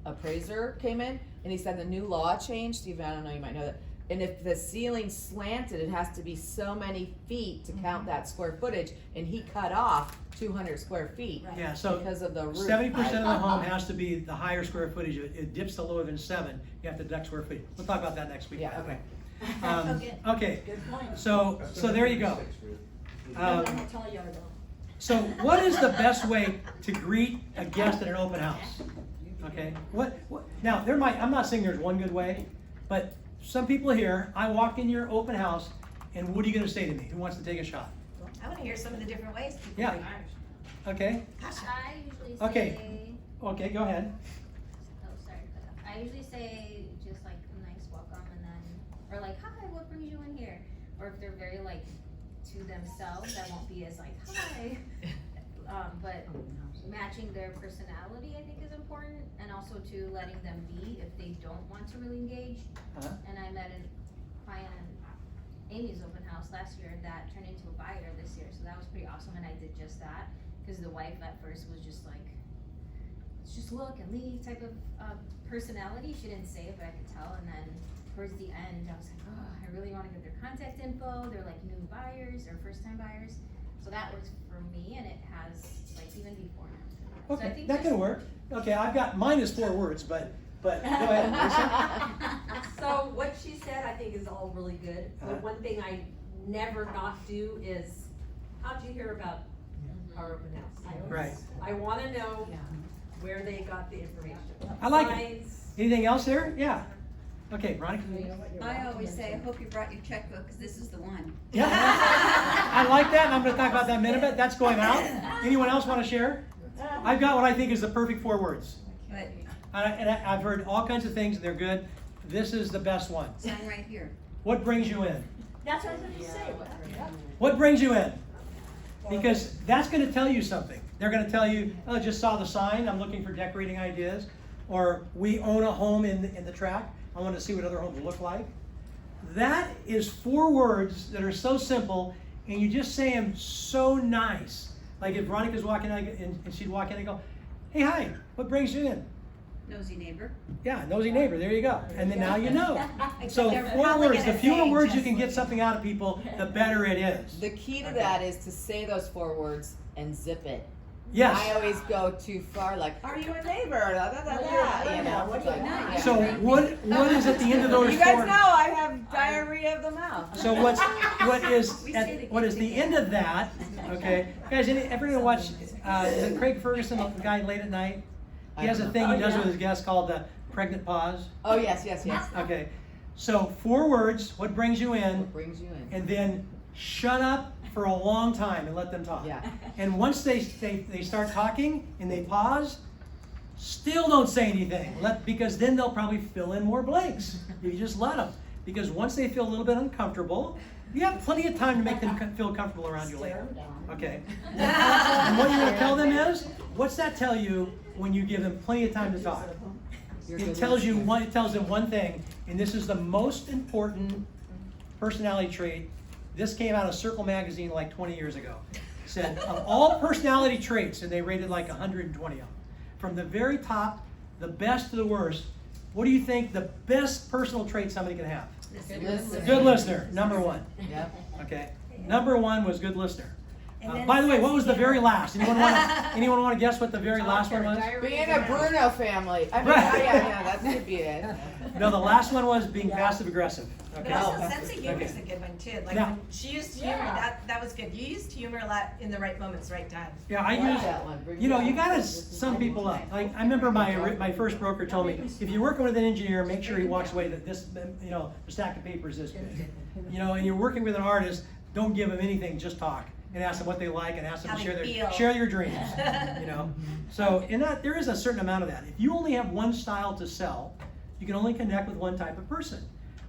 appraiser came in and he said the new law changed. Steve, I don't know, you might know that. And if the ceiling's slanted, it has to be so many feet to count that square footage, and he cut off 200 square feet. Yeah, so because of the roof. 70% of the home has to be the higher square footage. If it dips to lower than 7, you have to deduct square feet. We'll talk about that next week. Yeah, okay. Okay, Good point. so there you go. I'm a tall yard though. So what is the best way to greet a guest at an open house? Okay, what, now I'm not saying there's one good way, but some people here, I walk in your open house, and what are you gonna say to me? Who wants to take a shot? I wanna hear some of the different ways people Yeah. do it. Okay, I usually say. okay, go ahead. Oh, sorry. I usually say just like a nice welcome and then, or like, hi, what brings you in here? Or if they're very like to themselves, I won't be as like, hi. But matching their personality, I think, is important, and also to letting them be if they don't want to really engage. And I met a client in Amy's open house last year that turned into a buyer this year, so that was pretty awesome, and I did just that, because the wife at first was just like, let's just look and leave type of personality. She didn't say it, but I could tell, and then towards the end, I was like, oh, I really wanna get their contact info, they're like new buyers or first time buyers. So that works for me, and it has, like, even before and after. So I Okay, think that just- can work. Okay, I've got, mine is 4 words, but go ahead, Lisa. So what she said, I think is all really good, Uh-huh. but one thing I never not do is, how'd you hear about our open house? Right. I wanna know where they got the information. I like it. Signs. Anything else there? Yeah. Okay, Veronica? I always say, I hope you brought your checkbook, cause this is the one. Yeah. I like that, and I'm gonna talk about that in a minute, but that's going out. Anyone else wanna share? I've got what I think is the perfect 4 words. But I've heard all kinds of things, and they're good. This is the best one. sign right here. What brings you in? That's what I was gonna say. What brings you in? Because that's gonna tell you something. They're gonna tell you, oh, just saw the sign, I'm looking for decorating ideas. Or we own a home in the tract, I wanna see what other homes look like. That is 4 words that are so simple, and you just say them so nice. Like if Veronica's walking out and she'd walk in and go, hey, hi, what brings you in? Nosy neighbor. Yeah, nosy neighbor, there you go. And then now you know. So they're 4 probably words, the gonna fewer say words you just can get like- something out of people, the better it is. The key to that is to say those 4 words and zip it. Yes. I always go too far, like, are you a neighbor? Da, da, da, da, you know, What it's do you like, want? yeah. So what is at the end of those You guys 4? know I have diarrhea of the mouth. So what is We say they what get is the together. end of that? Okay, guys, everyone watch? Is it Craig Ferguson, the guy late at night? He has a thing he does with his guests called the pregnant pause. Oh, yes, yes, yes. Okay, so 4 words. What brings you in? What brings you in? And then shut up for a long time and let them talk. Yeah. And once they start talking and they pause, still don't say anything. Because then they'll probably fill in more blanks. You just let them. Because once they feel a little bit uncomfortable, you have plenty of time to make them feel comfortable around you later. Okay. And what you're going to tell them is, what's that tell you when you give them plenty of time to talk? It tells you one. It tells them one thing, and this is the most important personality trait. This came out of Circle magazine like 20 years ago. It said of all personality traits, and they rated like 120 of them, from the very top, the best to the worst. What do you think the best personal trait somebody can have? Listen. Good listener, number 1. Yep. Okay, number 1 was good listener. And then By the way, it what says was the here- very last? Anyone want to guess what the very last one was? Being a Bruno family. I mean, Right. yeah, that could be it. No, the last one was being passive aggressive. Okay. But also, sense of humor is Okay. a good one too. Like Now- when she used humor, that was good. You used humor a lot in the right moments, right time. Yeah, I like use that one. Bring You know, it you up. gotta sum people up. Like I remember my first broker told me, if you're working with an engineer, make sure he walks away that this, you know, the stack of paper is this big. You know, and you're working with an artist, don't give them anything, just talk and ask them what they like and ask them How to they feel. share your dreams. You know, so in that there is a certain amount of that. If you only have one style to sell, you can only connect with one type of person.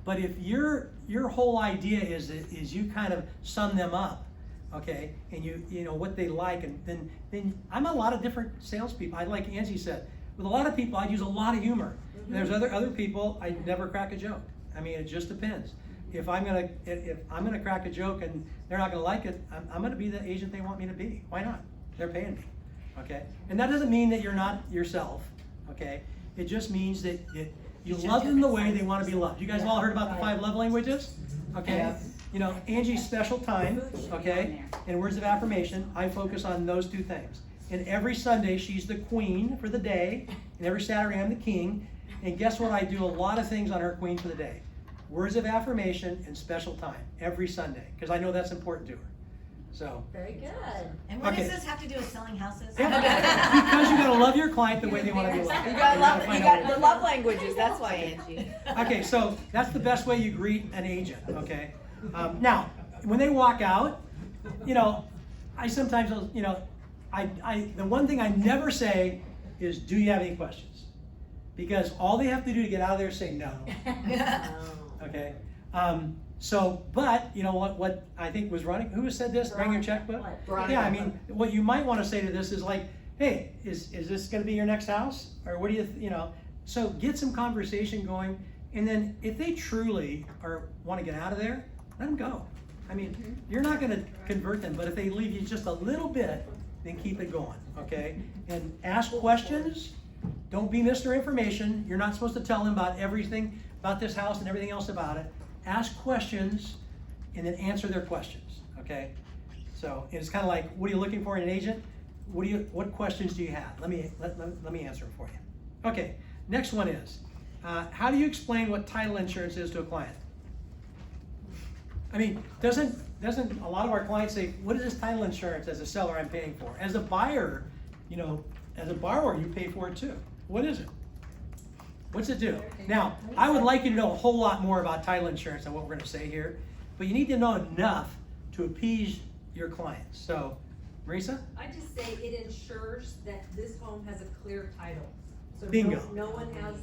But if your whole idea is you kind of sum them up, okay, and you know what they like, and then I'm a lot of different salespeople. I like Angie said, with a lot of people I use a lot of humor. And there's other people I never crack a joke. I mean, it just depends. If I'm gonna crack a joke and they're not gonna like it, I'm gonna be the agent they want me to be. Why not? They're paying me, okay. And that doesn't mean that you're not yourself, okay. It just means that you love them the way they want to be loved. You guys all heard about the 5 love languages? Okay? Yeah. You know, Angie's special time, okay, and words of affirmation, I focus on those 2 things. And every Sunday, she's the queen for the day, and every Saturday, I'm the king. And guess what? I do a lot of things on her queen for the day. Words of affirmation and special time, every Sunday, because I know that's important to her. So, Very good. And what Okay. does this have to do with selling houses? yeah, because you gotta love your client the way they want to be loved. You got love. find You out got the love languages. That's why, Angie. Okay, so that's the best way you greet an agent, okay? Now, when they walk out, you know, I sometimes, you know, the one thing I never say is, do you have any questions? Because all they have to do to get out of there is say no, okay? But, you know, what I think was running, who said this, bring your checkbook? Veronica. Yeah, I mean, what you might want to say to this is like, hey, is this gonna be your next house? Or what do you know? So get some conversation going, and then if they truly want to get out of there, let them go. I mean, you're not gonna convert them, but if they leave you just a little bit, then keep it going, okay? And ask questions, don't be Mr. Information. You're not supposed to tell them about everything about this house and everything else about it. Ask questions and then answer their questions, okay? So it's kind of like, what are you looking for in an agent? What questions do you have? Let me answer them for you. Okay, next one is, how do you explain what title insurance is to a client? I mean, doesn't a lot of our clients say, what is this title insurance as a seller I'm paying for? As a buyer, as a borrower, you pay for it too. What is it? What's it do? Now, I would like you to know a whole lot more about title insurance than what we're gonna say here, but you need to know enough to appease your clients. So, Marisa? I just say it ensures that this home has a clear title. So Bingo. no one has,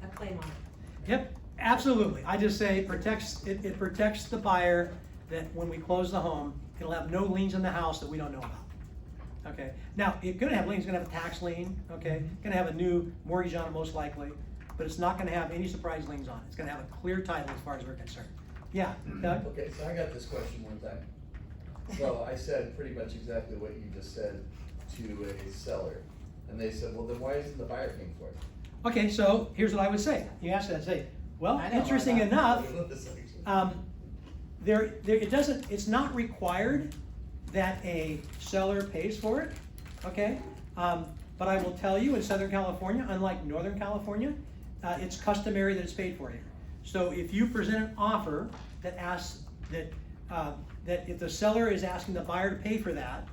a claim on it. Yep, absolutely. I just say it protects the buyer, that when we close the home, it'll have no liens in the house that we don't know about. Okay, now, it's gonna have liens, it's gonna have a tax lien, okay? Gonna have a new mortgage on it most likely, but it's not gonna have any surprise liens on it. It's gonna have a clear title as far as we're concerned. Yeah, Doug? Okay, so I got this question one time. So I said pretty much exactly what you just said to a seller. And they said, well, then why isn't the buyer paying for it? Okay, so here's what I would say. You asked that, say, well, I know interesting about enough, it's not required that a seller pays for it, okay? But I will tell you, in Southern California, unlike Northern California, it's customary that it's paid for here. So if you present an offer that asks that if the seller is asking the buyer to pay for that,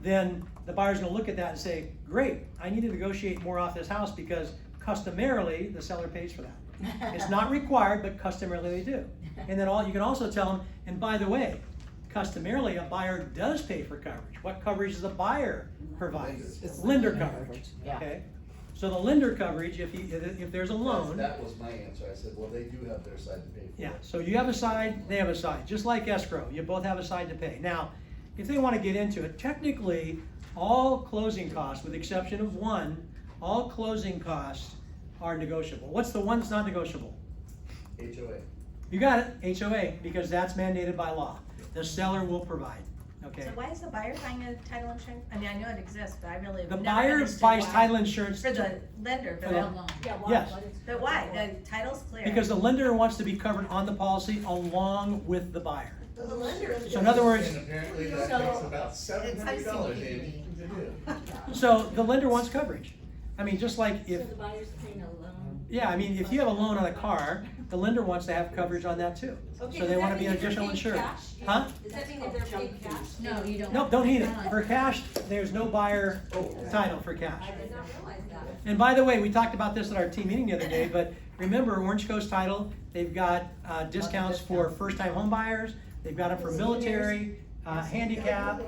then the buyer's gonna look at that and say, great, I need to negotiate more off this house because customarily, the seller pays for that. It's not required, but customarily they do. And then you can also tell them, and by the way, customarily, a buyer does pay for coverage. What coverage does a buyer provide? It's Lender coverage, yeah. okay? So the lender coverage, if there's a loan. That was my answer. I said, well, they do have their side to pay for. Yeah, so you have a side, they have a side, just like escrow, you both have a side to pay. Now, if they wanna get into it, technically, all closing costs, with the exception of one, all closing costs are negotiable. What's the one that's not negotiable? HOA. You got it, HOA, because that's mandated by law. The seller will provide, okay? So why is the buyer buying a title insurance? I mean, I know it exists, but I really have The never buyer understood buys why. title insurance For the lender, For but, the- Yeah, Yes. but why? The title's clear. because the lender wants to be covered on the policy along with the buyer. The lender. So in other words, And apparently that So, takes about $700, Andy, to do. so the lender wants coverage. I mean, just like So if, the buyer's paying a loan. yeah, I mean, if you have a loan on a car, the lender wants to have coverage on that too. Okay, So they does wanna that be mean if they're additional paid insurance. cash? Huh? Does that mean that they're paid cash? No, you don't. Nope, don't need it. For cash, there's no buyer title for cash. I did not realize that. And by the way, we talked about this at our team meeting the other day, but remember Orange Coast Title, they've got discounts for first-time home buyers, they've got it for military, handicap,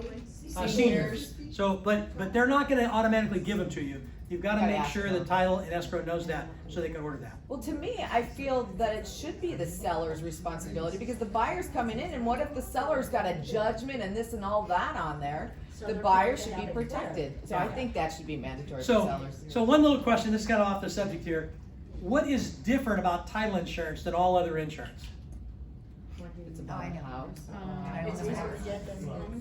seniors. So, but they're not gonna automatically give them to you. You've gotta Gotta make ask sure them. the title and escrow knows that, so they can order that. Well, to me, I feel that it should be the seller's responsibility because the buyer's coming in and what if the seller's got a judgment and this and all that on there? So The they're buyer gonna should have be it clear. protected. So I think that should be mandatory for So, sellers. so one little question, this is kind of off the subject here. What is different about title insurance than all other insurance? It's about the house. It's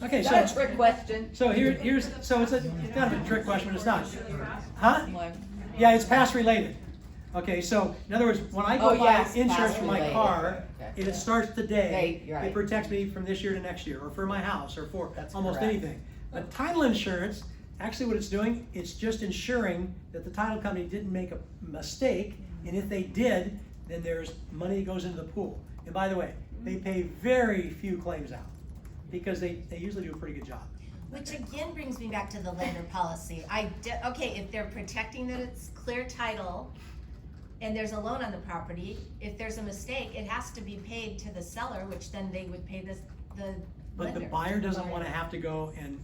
Okay, Not a so, trick question. so here's, so it's kind of a trick question, but it's not. Huh? Like, Yeah, it's past related. Okay, so in other words, when I go Oh, buy yes, insurance past for my related. car, Okay. and it starts today, Hey, you're right. it protects me from this year to next year, or for my house, or for That's almost correct. anything. But title insurance, actually what it's doing, it's just ensuring that the title company didn't make a mistake, and if they did, then there's money that goes into the pool. And by the way, they pay very few claims out, because they usually do a pretty good job. Which again brings me back to the lender policy. Okay, if they're protecting that it's clear title and there's a loan on the property, if there's a mistake, it has to be paid to the seller, which then they would pay the But lender. the buyer doesn't wanna have to go and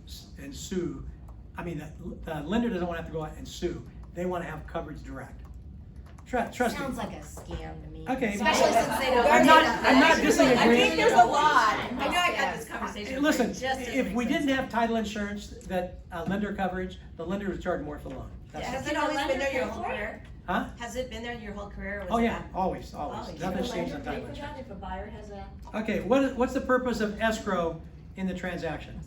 sue. I mean, the lender doesn't wanna have to go out and sue. They wanna have coverage direct. Trust me. Sounds like a scam to me. Okay. Especially since they don't. I'm not disagreeing. I think there's a lot. I know I had this conversation. Listen, but it just doesn't if make we sense. didn't have title insurance, that lender coverage, the lender would charge more for the loan. That's Has it. it always been there your whole career? Huh? Has it been there your whole career? or was Oh, yeah, that- always. Always. Nothing's Should changed the on lender title pay for insurance. that if a buyer has a? Okay, what's the purpose of escrow in the transaction?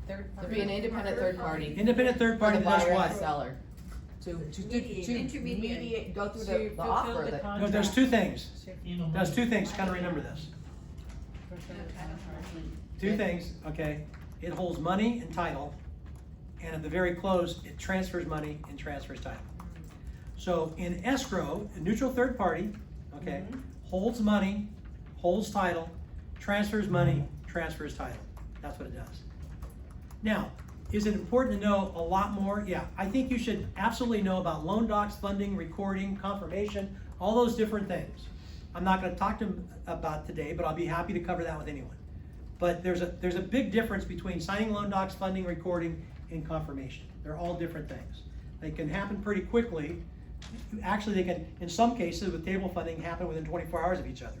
To be an independent third party. Independent third party For the that does buyer and what? the seller. to Intermediate. mediate, go through To the fulfill offer the that. contract. No, there's two things. There's two things, kind of remember this. Two things, okay? It holds money and title, and at the very close, it transfers money and transfers title. So in escrow, a neutral third party, okay, holds money, holds title, transfers money, transfers title. That's what it does. Now, is it important to know a lot more? Yeah, I think you should absolutely know about loan docs, funding, recording, confirmation, all those different things. I'm not gonna talk to them about today, but I'll be happy to cover that with anyone. But there's a big difference between signing loan docs, funding, recording, and confirmation. They're all different things. They can happen pretty quickly. Actually, they can, in some cases, with table funding, happen within 24 hours of each other,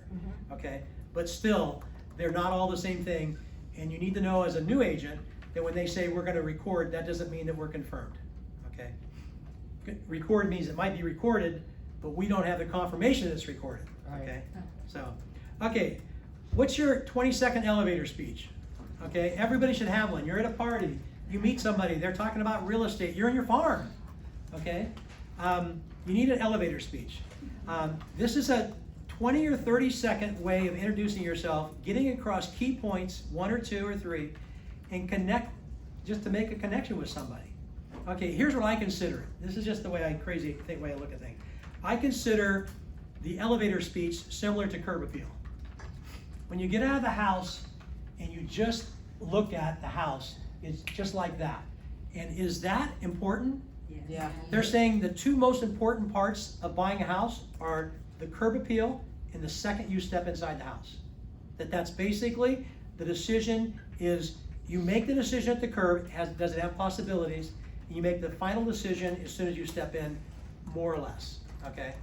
okay? But still, they're not all the same thing, and you need to know as a new agent that when they say we're gonna record, that doesn't mean that we're confirmed, okay? Record means it might be recorded, but we don't have the confirmation that it's recorded, okay? So, okay, what's your 20-second elevator speech? Okay, everybody should have one. You're at a party, you meet somebody, they're talking about real estate, you're in your farm, okay? You need an elevator speech. This is a 20 or 30-second way of introducing yourself, getting across key points, 1 or 2 or 3, and connect, just to make a connection with somebody. Okay, here's what I consider it. This is just the way way I look at things. I consider the elevator speech similar to curb appeal. When you get out of the house and you just look at the house, it's just like that. And is that important? Yeah. They're saying the two most important parts of buying a house are the curb appeal and the second you step inside the house. That's basically the decision is you make the decision at the curb, does it have possibilities, and you make the final decision as soon as you step in, more or less, okay?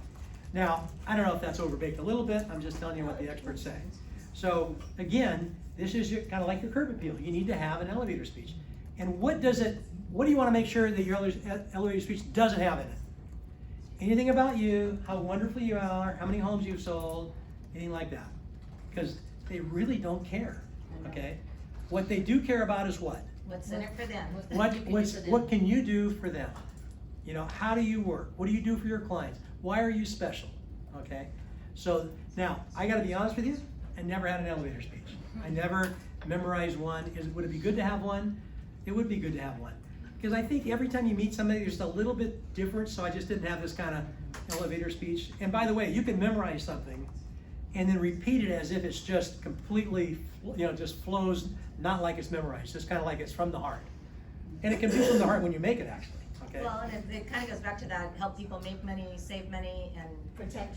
Now, I don't know if that's overbaked a little bit, I'm just telling you what the experts say. So again, this is kind of like your curb appeal. You need to have an elevator speech. And what do you want to make sure that your elevator speech doesn't have in it? Anything about you, how wonderful you are, how many homes you've sold, anything like that. Because they really don't care, okay? What they do care about is what? What's in it for them? What can you do for them? You know, how do you work? What do you do for your clients? Why are you special, okay? So now, I gotta be honest with you, I never had an elevator speech. I never memorized one. Would it be good to have one? It would be good to have one. Because I think every time you meet somebody, there's a little bit different, so I just didn't have this kind of elevator speech. And by the way, you can memorize something and then repeat it as if it's just completely, just flows, not like it's memorized, just kind of like it's from the heart. And it can be from the heart when you make it, actually, okay? Well, and it kind of goes back to that, help people make money, save money, and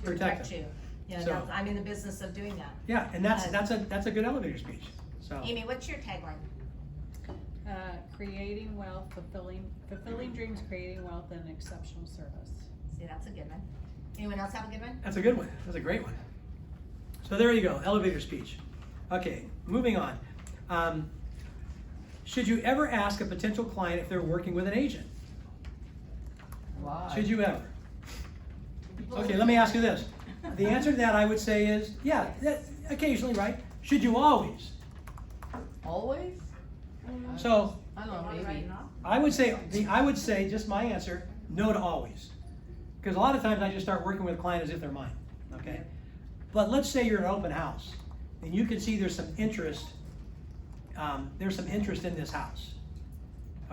Protect you. You know, So- I'm in the business of doing that. Yeah, and that's a good elevator speech, so. Amy, what's your tagline? Creating wealth, fulfilling dreams, creating wealth, and exceptional service. See, that's a good one. Anyone else have a good one? That's a good one. That's a great one. So there you go, elevator speech. Okay, moving on. Should you ever ask a potential client if they're working with an agent? Why? Should you ever? Okay, let me ask you this. The answer to that I would say is, yeah, occasionally, right? Should you always? Always? So, I don't know, maybe. I would say, just my answer, no to always. Because a lot of times I just start working with a client as if they're mine, okay? But let's say you're an open house, and you can see there's some interest in this house,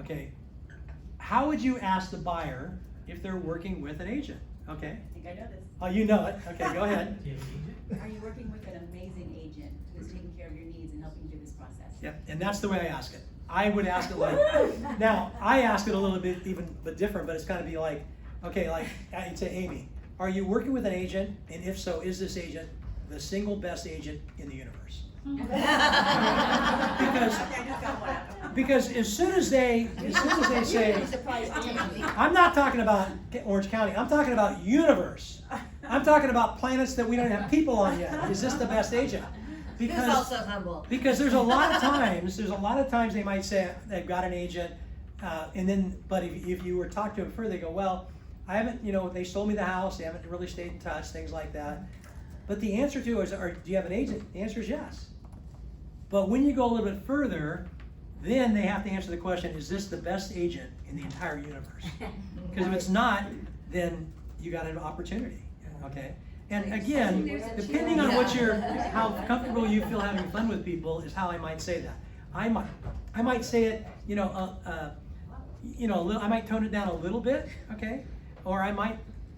okay? How would you ask the buyer if they're working with an agent, okay? I think I know this. Oh, you know it, okay, go ahead. Are you working with an amazing agent who's taking care of your needs and helping you through this process? Yep, and that's the way I ask it. I would ask it like, now, I ask it a little bit different, but it's gotta be like, okay, like, I'd say, Amy, are you working with an agent? And if so, is this agent the single best agent in the universe? Because as soon as they say, I'm not talking about Orange County, I'm talking about universe. I'm talking about planets that we don't have people on yet. Is this the best agent? Who's also humble? Because there's a lot of times they might say they've got an agent, but if you were to talk to them further, they go, well, I haven't, they sold me the house, they haven't really stayed in touch, things like that. But the answer to is, do you have an agent? The answer is yes. But when you go a little bit further, then they have to answer the question, is this the best agent in the entire universe. Because if it's not, then you got an opportunity, okay? And again, depending on how comfortable you feel having fun with people is how I might say that. I might say it, I might tone it down a little bit, okay? Or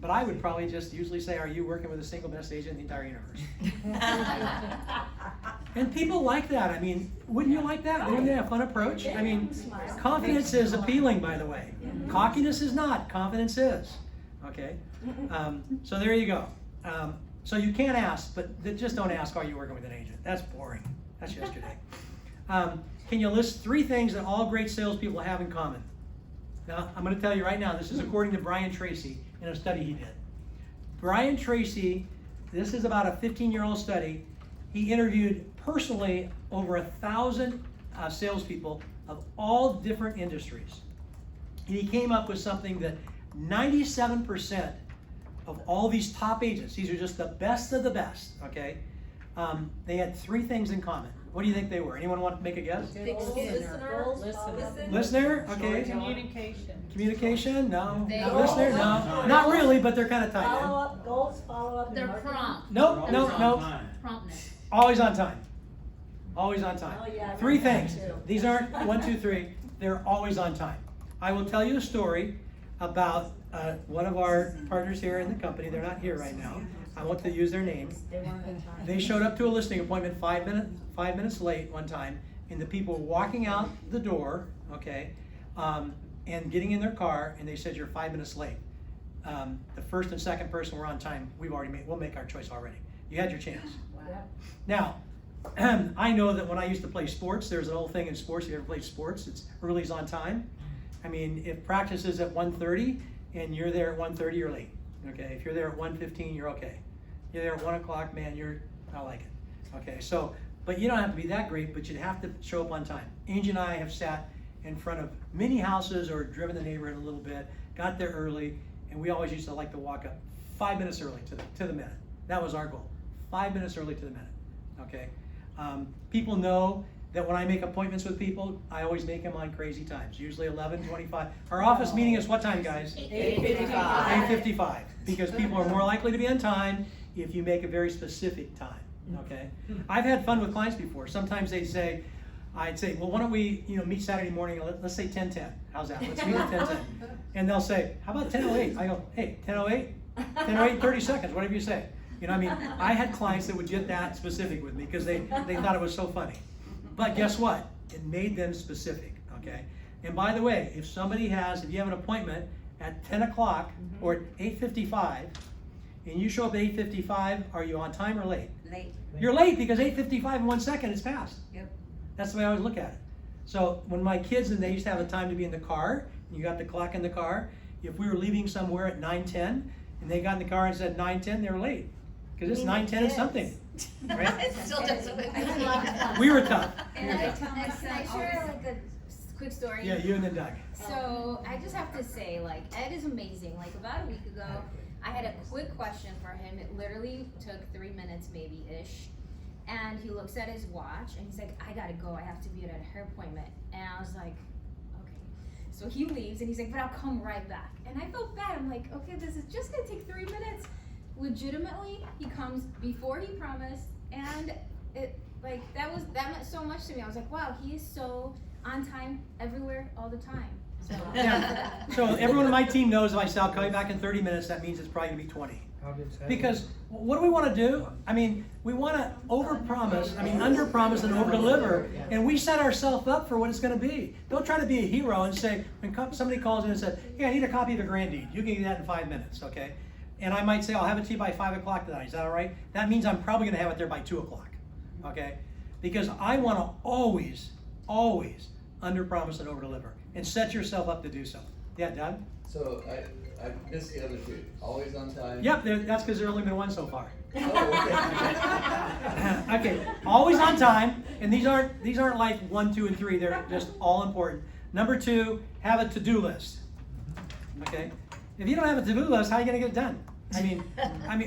but I would probably just usually say, are you working with the single best agent in the entire universe? And people like that. I mean, wouldn't you like that? Wouldn't they have a fun approach? I mean, confidence is appealing, by the way. Cockiness is not, confidence is, okay? So there you go. So you can't ask, but just don't ask, are you working with an agent? That's boring. That's yesterday. Can you list 3 things that all great salespeople have in common? Now, I'm going to tell you right now, this is according to Brian Tracy in a study he did. Brian Tracy, this is about a 15-year-old study. He interviewed personally over 1,000 salespeople of all different industries. And he came up with something that 97% of all these top agents, these are just the best of the best, okay? They had 3 things in common. What do you think they were? Anyone want to make a guess? Listener, okay. Communication, no. Listener, no. Not really, but they're kind of tied in. Follow-up, goals, follow-up. They're prompt. Nope. Promptness. Always on time. Always on time. Oh, yeah, I 3 read that things. too. These aren't 1, 2, 3. They're always on time. I will tell you a story about one of our partners here in the company. They're not here right now. I want to use their name. They showed up to a listing appointment 5 minutes late one time, and the people were walking out the door, okay, and getting in their car, and they said, you're 5 minutes late. The first and second person were on time. We'll make our choice already. You had your chance. Wow. Now, I know that when I used to play sports, there's an old thing in sports. If you ever played sports, it's early is on time. I mean, if practice is at 1:30 and you're there at 1:30, you're late. Okay, if you're there at 1:15, you're okay. You're there at 1 o'clock, man, I like it. Okay, so, but you don't have to be that great, but you'd have to show up on time. Angie and I have sat in front of many houses or driven the neighborhood a little bit, got there early, and we always used to like to walk up 5 minutes early to the minute. That was our goal, 5 minutes early to the minute, okay? People know that when I make appointments with people, I always make them on crazy times, usually 11:25. Our office meeting is what time, guys? 8:55. 8:55, because people are more likely to be on time if you make a very specific time, okay? I've had fun with clients before. Sometimes I'd say, well, why don't we, meet Saturday morning, let's say 10:10. How's that? Let's meet at 10:10. And they'll say, how about 10:08? I go, hey, 10:08? 10:08, 30 seconds, whatever you say. I had clients that would get that specific with me because they thought it was so funny. But guess what? It made them specific, okay? And by the way, if you have an appointment at 10 o'clock or at 8:55, and you show up at 8:55, are you on time or late? Late. You're late because 8:55 in 1 second is past. Yep. That's the way I always look at it. So when my kids, and they used to have a time to be in the car, and you got the clock in the car, if we were leaving somewhere at 9:10, and they got in the car and said 9:10, they were late. Because it's 9:10 and something, right? It still doesn't make me We were tough. And can I share like a quick story? Yeah, you and then Doug. So I just have to say, like, Ed is amazing. Like about a week ago, I had a quick question for him. It literally took 3 minutes maybe-ish. And he looks at his watch and he's like, I gotta go, I have to be at a hair appointment. And I was like, okay. So he leaves and he's like, but I'll come right back. And I felt bad, I'm like, okay, this is just gonna take 3 minutes. Legitimately, he comes before he promised, and that meant so much to me. I was like, wow, he is so on time everywhere all the time. So Yeah. So everyone on my team knows if I say I'll call you back in 30 minutes, that means it's probably gonna be 20. Because what do we want to do? I mean, we want to under-promise and over-deliver, and we set ourselves up for what it's going to be. Don't try to be a hero and say, when somebody calls in and says, hey, I need a copy of a grand deed. You can get that in 5 minutes, okay? And I might say, I'll have it to you by 5 o'clock tonight. Is that all right? That means I'm probably going to have it there by 2 o'clock, okay? Because I want to always under-promise and over-deliver, and set yourself up to do so. Yeah, Doug? So I missed the other 2. Always on time. Yep, that's because there's only been 1 so far. Oh, okay. Okay, always on time, and these aren't like 1, 2, and 3. They're just all important. Number 2, have a to-do list. Okay, if you don't have a to-do list, how are you gonna get it done? I mean,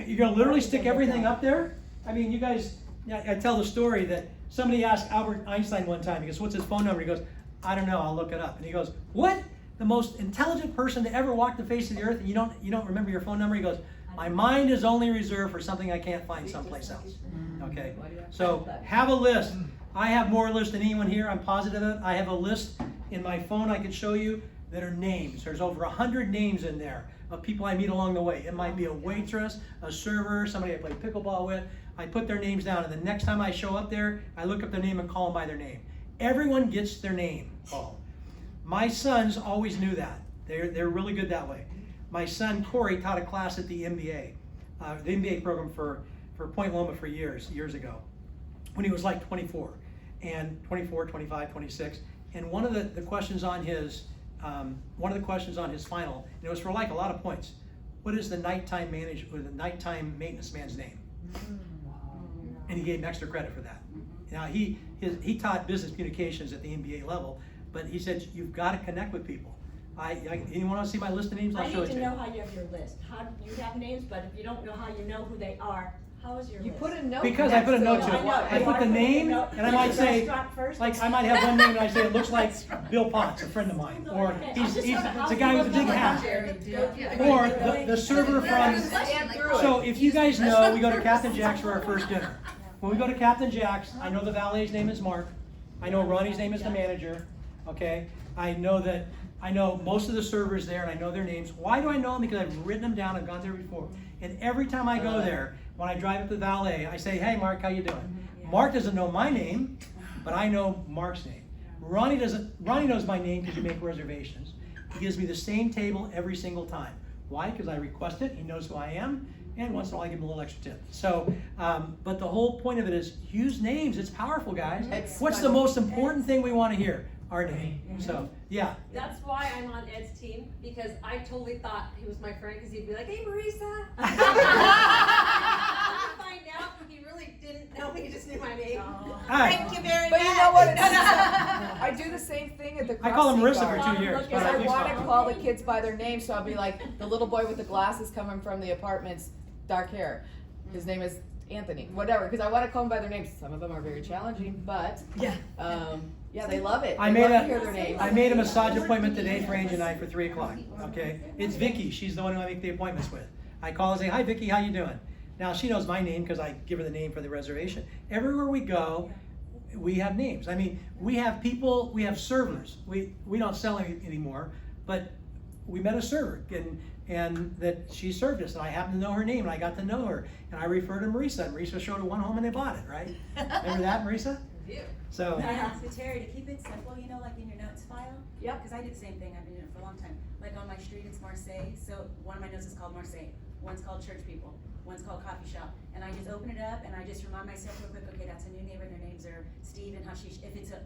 you're gonna literally stick everything up there. I mean, you guys. I tell the story that somebody asked Albert Einstein one time. He goes, "What's his phone number?" He goes, "I don't know. I'll look it up." And he goes, "What? the most intelligent person to ever walk the face of the earth, and you don't remember your phone number. He goes, my mind is only reserved for something I can't find someplace else. Okay, so have a list. I have more lists than anyone here. I'm positive of it. I have a list in my phone I can show you that are names. There's over 100 names in there of people I meet along the way. It might be a waitress, a server, somebody I play pickleball with. I put their names down, and the next time I show up there, I look up their name and call them by their name. Everyone gets their name called. My sons always knew that. They're really good that way. My son Corey taught a class at the MBA program for Point Loma for years ago, when he was like 24, and 24, 25, 26. And one of the questions on his final, and it was for like a lot of points. What is the nighttime maintenance man's name? And he gave him extra credit for that. Now he taught business communications at the MBA level, but he said you've got to connect with people. Anyone want to see my list of names? I'll show it to you. I need to know how you have your list. How you have names, but if you don't know how you know who they are, how is your list? You put a note. Because I put a note to it. I put the name, and I might say, like I might have one name, and I say it looks like Bill Potts, a friend of mine, or he's the guy with the big hat, or the server from. So if you guys know, we go to Captain Jack's for our first dinner. When we go to Captain Jack's, I know the valet's name is Mark. I know Ronnie's name is the manager. Okay, I know most of the servers there, and I know their names. Why do I know them? Because I've written them down. I've gone there before. And every time I go there, when I drive up to the valet, I say, hey, Mark, how you doing? Mark doesn't know my name, but I know Mark's name. Ronnie knows my name because you make reservations. He gives me the same table every single time. Why? Because I request it. He knows who I am. And once in a while, I give him a little extra tip. So, but the whole point of it is use names. It's powerful, guys. What's the most important thing we want to hear? Our name. So, yeah. That's why I'm on Ed's team, because I totally thought he was my friend, because he'd be like, hey, Marisa. I find out he really didn't know me, he just knew my name. Thank you very But much. you know what? I do the same thing at the I call him crossing Marissa guard. for 2 years. Because I want to call the kids by their name, so I'll be like, the little boy with the glasses coming from the apartments, dark hair. His name is Anthony, whatever, because I want to call them by their names. Some of them are very challenging, but yeah, they love it. I They made love to hear their names. a massage appointment today for Angie and I for 3 o'clock. Okay, it's Vicky. She's the one who I make the appointments with. I call and say, hi, Vicky, how you doing? Now she knows my name because I give her the name for the reservation. Everywhere we go, we have names. I mean, we have people, we have servers. We don't sell any anymore, but we met a server and that she served us, and I happened to know her name, and I got to know her, and I referred to Marisa, and Marisa showed her one home and they bought it, right? Remember that, Marisa? Yeah. So. So Terry, to keep it simple, you know, like in your notes file? Yep. Because I did the same thing, I've been doing it for a long time. Like on my street, it's Marseille, so one of my notes is called Marseille, one's called church people, one's called coffee shop. And I just open it up and I just remind myself real quick, okay, that's a new neighbor, their names are Steve and Hashish. If it's an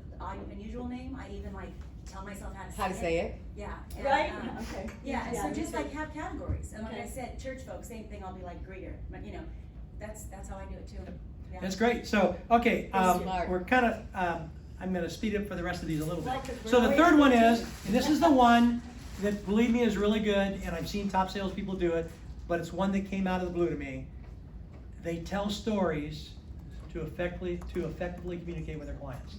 unusual name, I even like tell myself how to say it. Yeah. And, Right? Okay. Yeah, and Yeah, so me just too. like have categories. And like I Okay. said, church folks, same thing, I'll be like greeter, but you know, that's how I do it too. Yeah. That's great. So, okay, Smart. we're kind of, I'm going to speed up for the rest of these a little bit. Like the So the railway third one bridge. is, and this is the one that, believe me, is really good, and I've seen top salespeople do it, but it's one that came out of the blue to me. They tell stories to effectively communicate with their clients.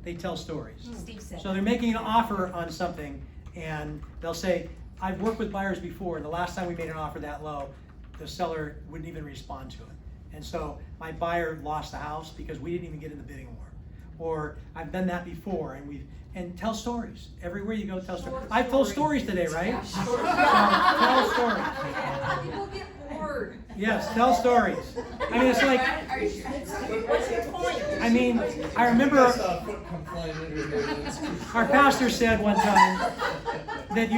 They tell stories. Steve said. So they're making an offer on something, and they'll say, I've worked with buyers before, and the last time we made an offer that low, the seller wouldn't even respond to it. And so my buyer lost the house because we didn't even get in the bidding war. Or I've done that before, and tell stories. Everywhere you go, tell stories. I've told stories today, right? So, tell stories. People get bored. Yes, tell stories. I mean, it's like, What's your point? I mean, I remember our pastor said one time that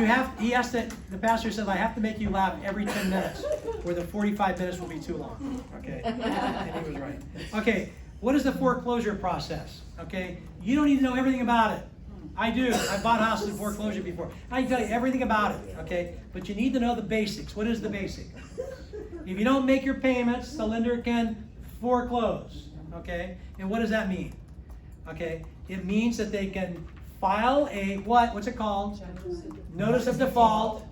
the pastor said, I have to make you laugh every 10 minutes, where the 45 minutes will be too long. Okay, and he was right. Okay, what is the foreclosure process? Okay, you don't need to know everything about it. I do. I bought houses in foreclosure before. I can tell you everything about it, okay? But you need to know the basics. What is the basic? If you don't make your payments, the lender can foreclose, okay? And what does that mean? Okay, it means that they can file a, what's it called? Notice of default,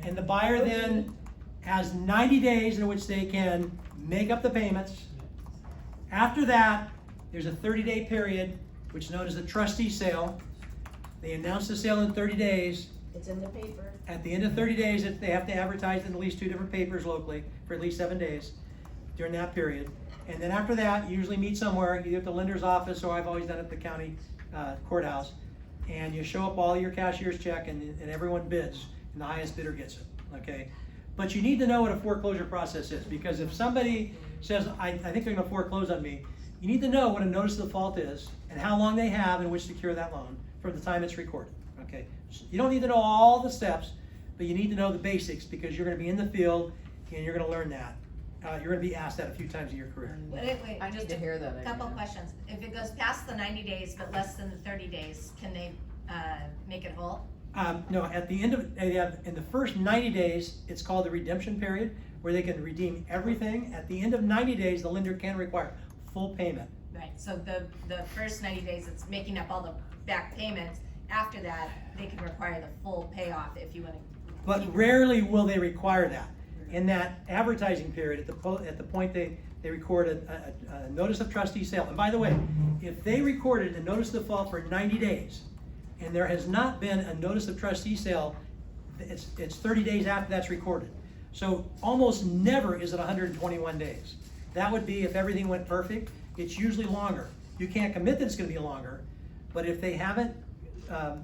and the buyer then has 90 days in which they can make up the payments. After that, there's a 30-day period, which is known as the trustee sale. They announce the sale in 30 days, It's in the paper. At the end of 30 days, they have to advertise in at least 2 different papers locally for at least 7 days during that period. And then after that, you usually meet somewhere, either at the lender's office, or I've always done it at the county courthouse. And you show up all your cashier's check, and everyone bids, and the highest bidder gets it, okay? But you need to know what a foreclosure process is, because if somebody says, I think they're gonna foreclose on me, you need to know what a notice of default is, and how long they have in which to cure that loan from the time it's recorded, okay? So you don't need to know all the steps, but you need to know the basics, because you're gonna be in the field, and you're gonna learn that. You're gonna be asked that a few times in your career. Wait, I need just to hear that a couple again. questions. If it goes past the 90 days but less than the 30 days, can they, make it whole? No, at the end of, in the first 90 days, it's called the redemption period, where they can redeem everything. At the end of 90 days, the lender can require full payment. Right, so the first 90 days, it's making up all the back payments. After that, they can require the full payoff if you wanna. But rarely will they require that. In that advertising period, at the point they record a notice of trustee sale. And by the way, if they recorded a notice of default for 90 days, and there has not been a notice of trustee sale, it's 30 days after that's recorded. So almost never is it 121 days. That would be if everything went perfect. It's usually longer. You can't commit that it's gonna be longer, but if they haven't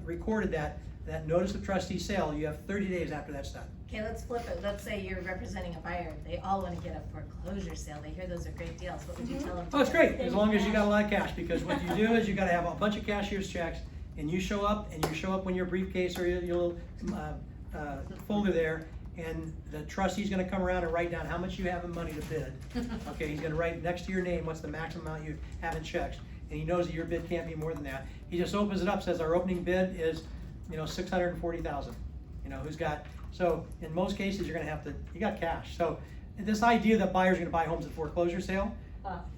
recorded that notice of trustee sale, you have 30 days after that's done. Okay, let's flip it. Let's say you're representing a buyer. They all wanna get a foreclosure sale. They hear those are great deals. What would you tell them? Oh, it's great, as long as you got a lot of cash, because what you do is you gotta have a bunch of cashier's checks, and you show up when your briefcase or your little folder there, and the trustee's gonna come around and write down how much you have in money to bid. Okay, he's gonna write next to your name, what's the maximum amount you have in checks, and he knows that your bid can't be more than that. He just opens it up, says our opening bid is, 640,000. So in most cases, you're gonna have to, you got cash. So this idea that buyers are gonna buy homes at foreclosure sale,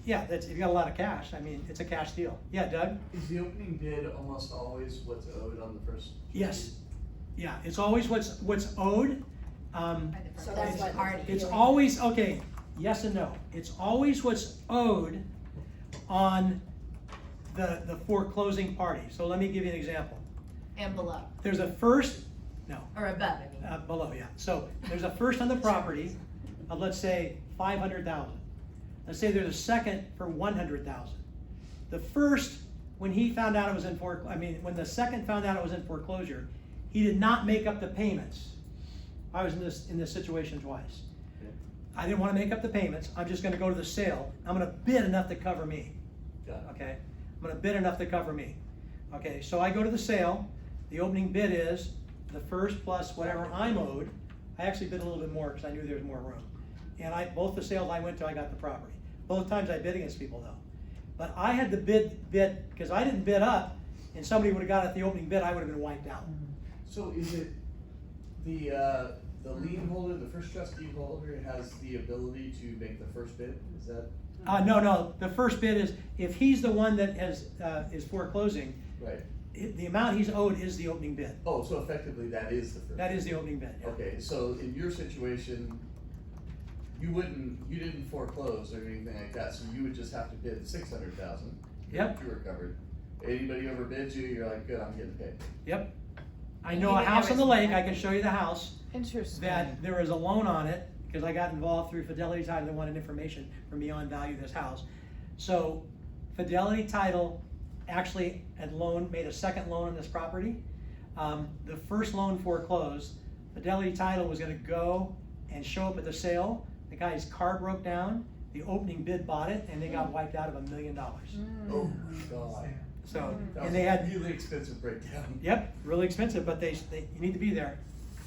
yeah, if you got a lot of cash, I mean, it's a cash deal. Yeah, Doug? Is the opening bid almost always what's owed on the first? Yes. Yeah, it's always what's owed. So that's what. It's always, okay, yes and no. It's always what's owed on the foreclosing party. So let me give you an example. And below, There's a first, no, or above, I mean. below, yeah. So there's a first on the property of, let's say, 500,000. Let's say there's a second for 100,000. The first, when he found out it was in when the second found out it was in foreclosure, he did not make up the payments. I was in this situation twice. I didn't want to make up the payments. I'm just going to go to the sale. I'm going to bid enough to cover me. Okay, I'm going to bid enough to cover me. Okay, so I go to the sale. The opening bid is the first plus whatever I'm owed. I actually bid a little bit more because I knew there was more room. And both the sales I went to, I got the property. Both times I bid against people though. But I had to bid, because I didn't bid up, and somebody would have got it at the opening bid, I would have been wiped out. So is it the lien holder, the first trustee holder has the ability to make the first bid? Is that? No, the first bid is, if he's the one that is foreclosing, Right. the amount he's owed is the opening bid. Oh, so effectively that is the first. That is the opening bid, yeah. Okay, so in your situation, you didn't foreclose or anything like that, so you would just have to bid 600,000. Yep. You were covered. Anybody overbids you, you're like, good, I'm getting paid. Yep. I know a house on the lake, I can show you the house, Interesting. that there was a loan on it, because I got involved through Fidelity Title, they wanted information from me on value of this house. So Fidelity Title actually made a second loan on this property. The first loan foreclosed. Fidelity Title was gonna go and show up at the sale. The guy's car broke down, the opening bid bought it, and they got wiped out of $1 million. Oh, God. So, That and was they a had, really expensive breakdown. yep, really expensive, but you need to be there.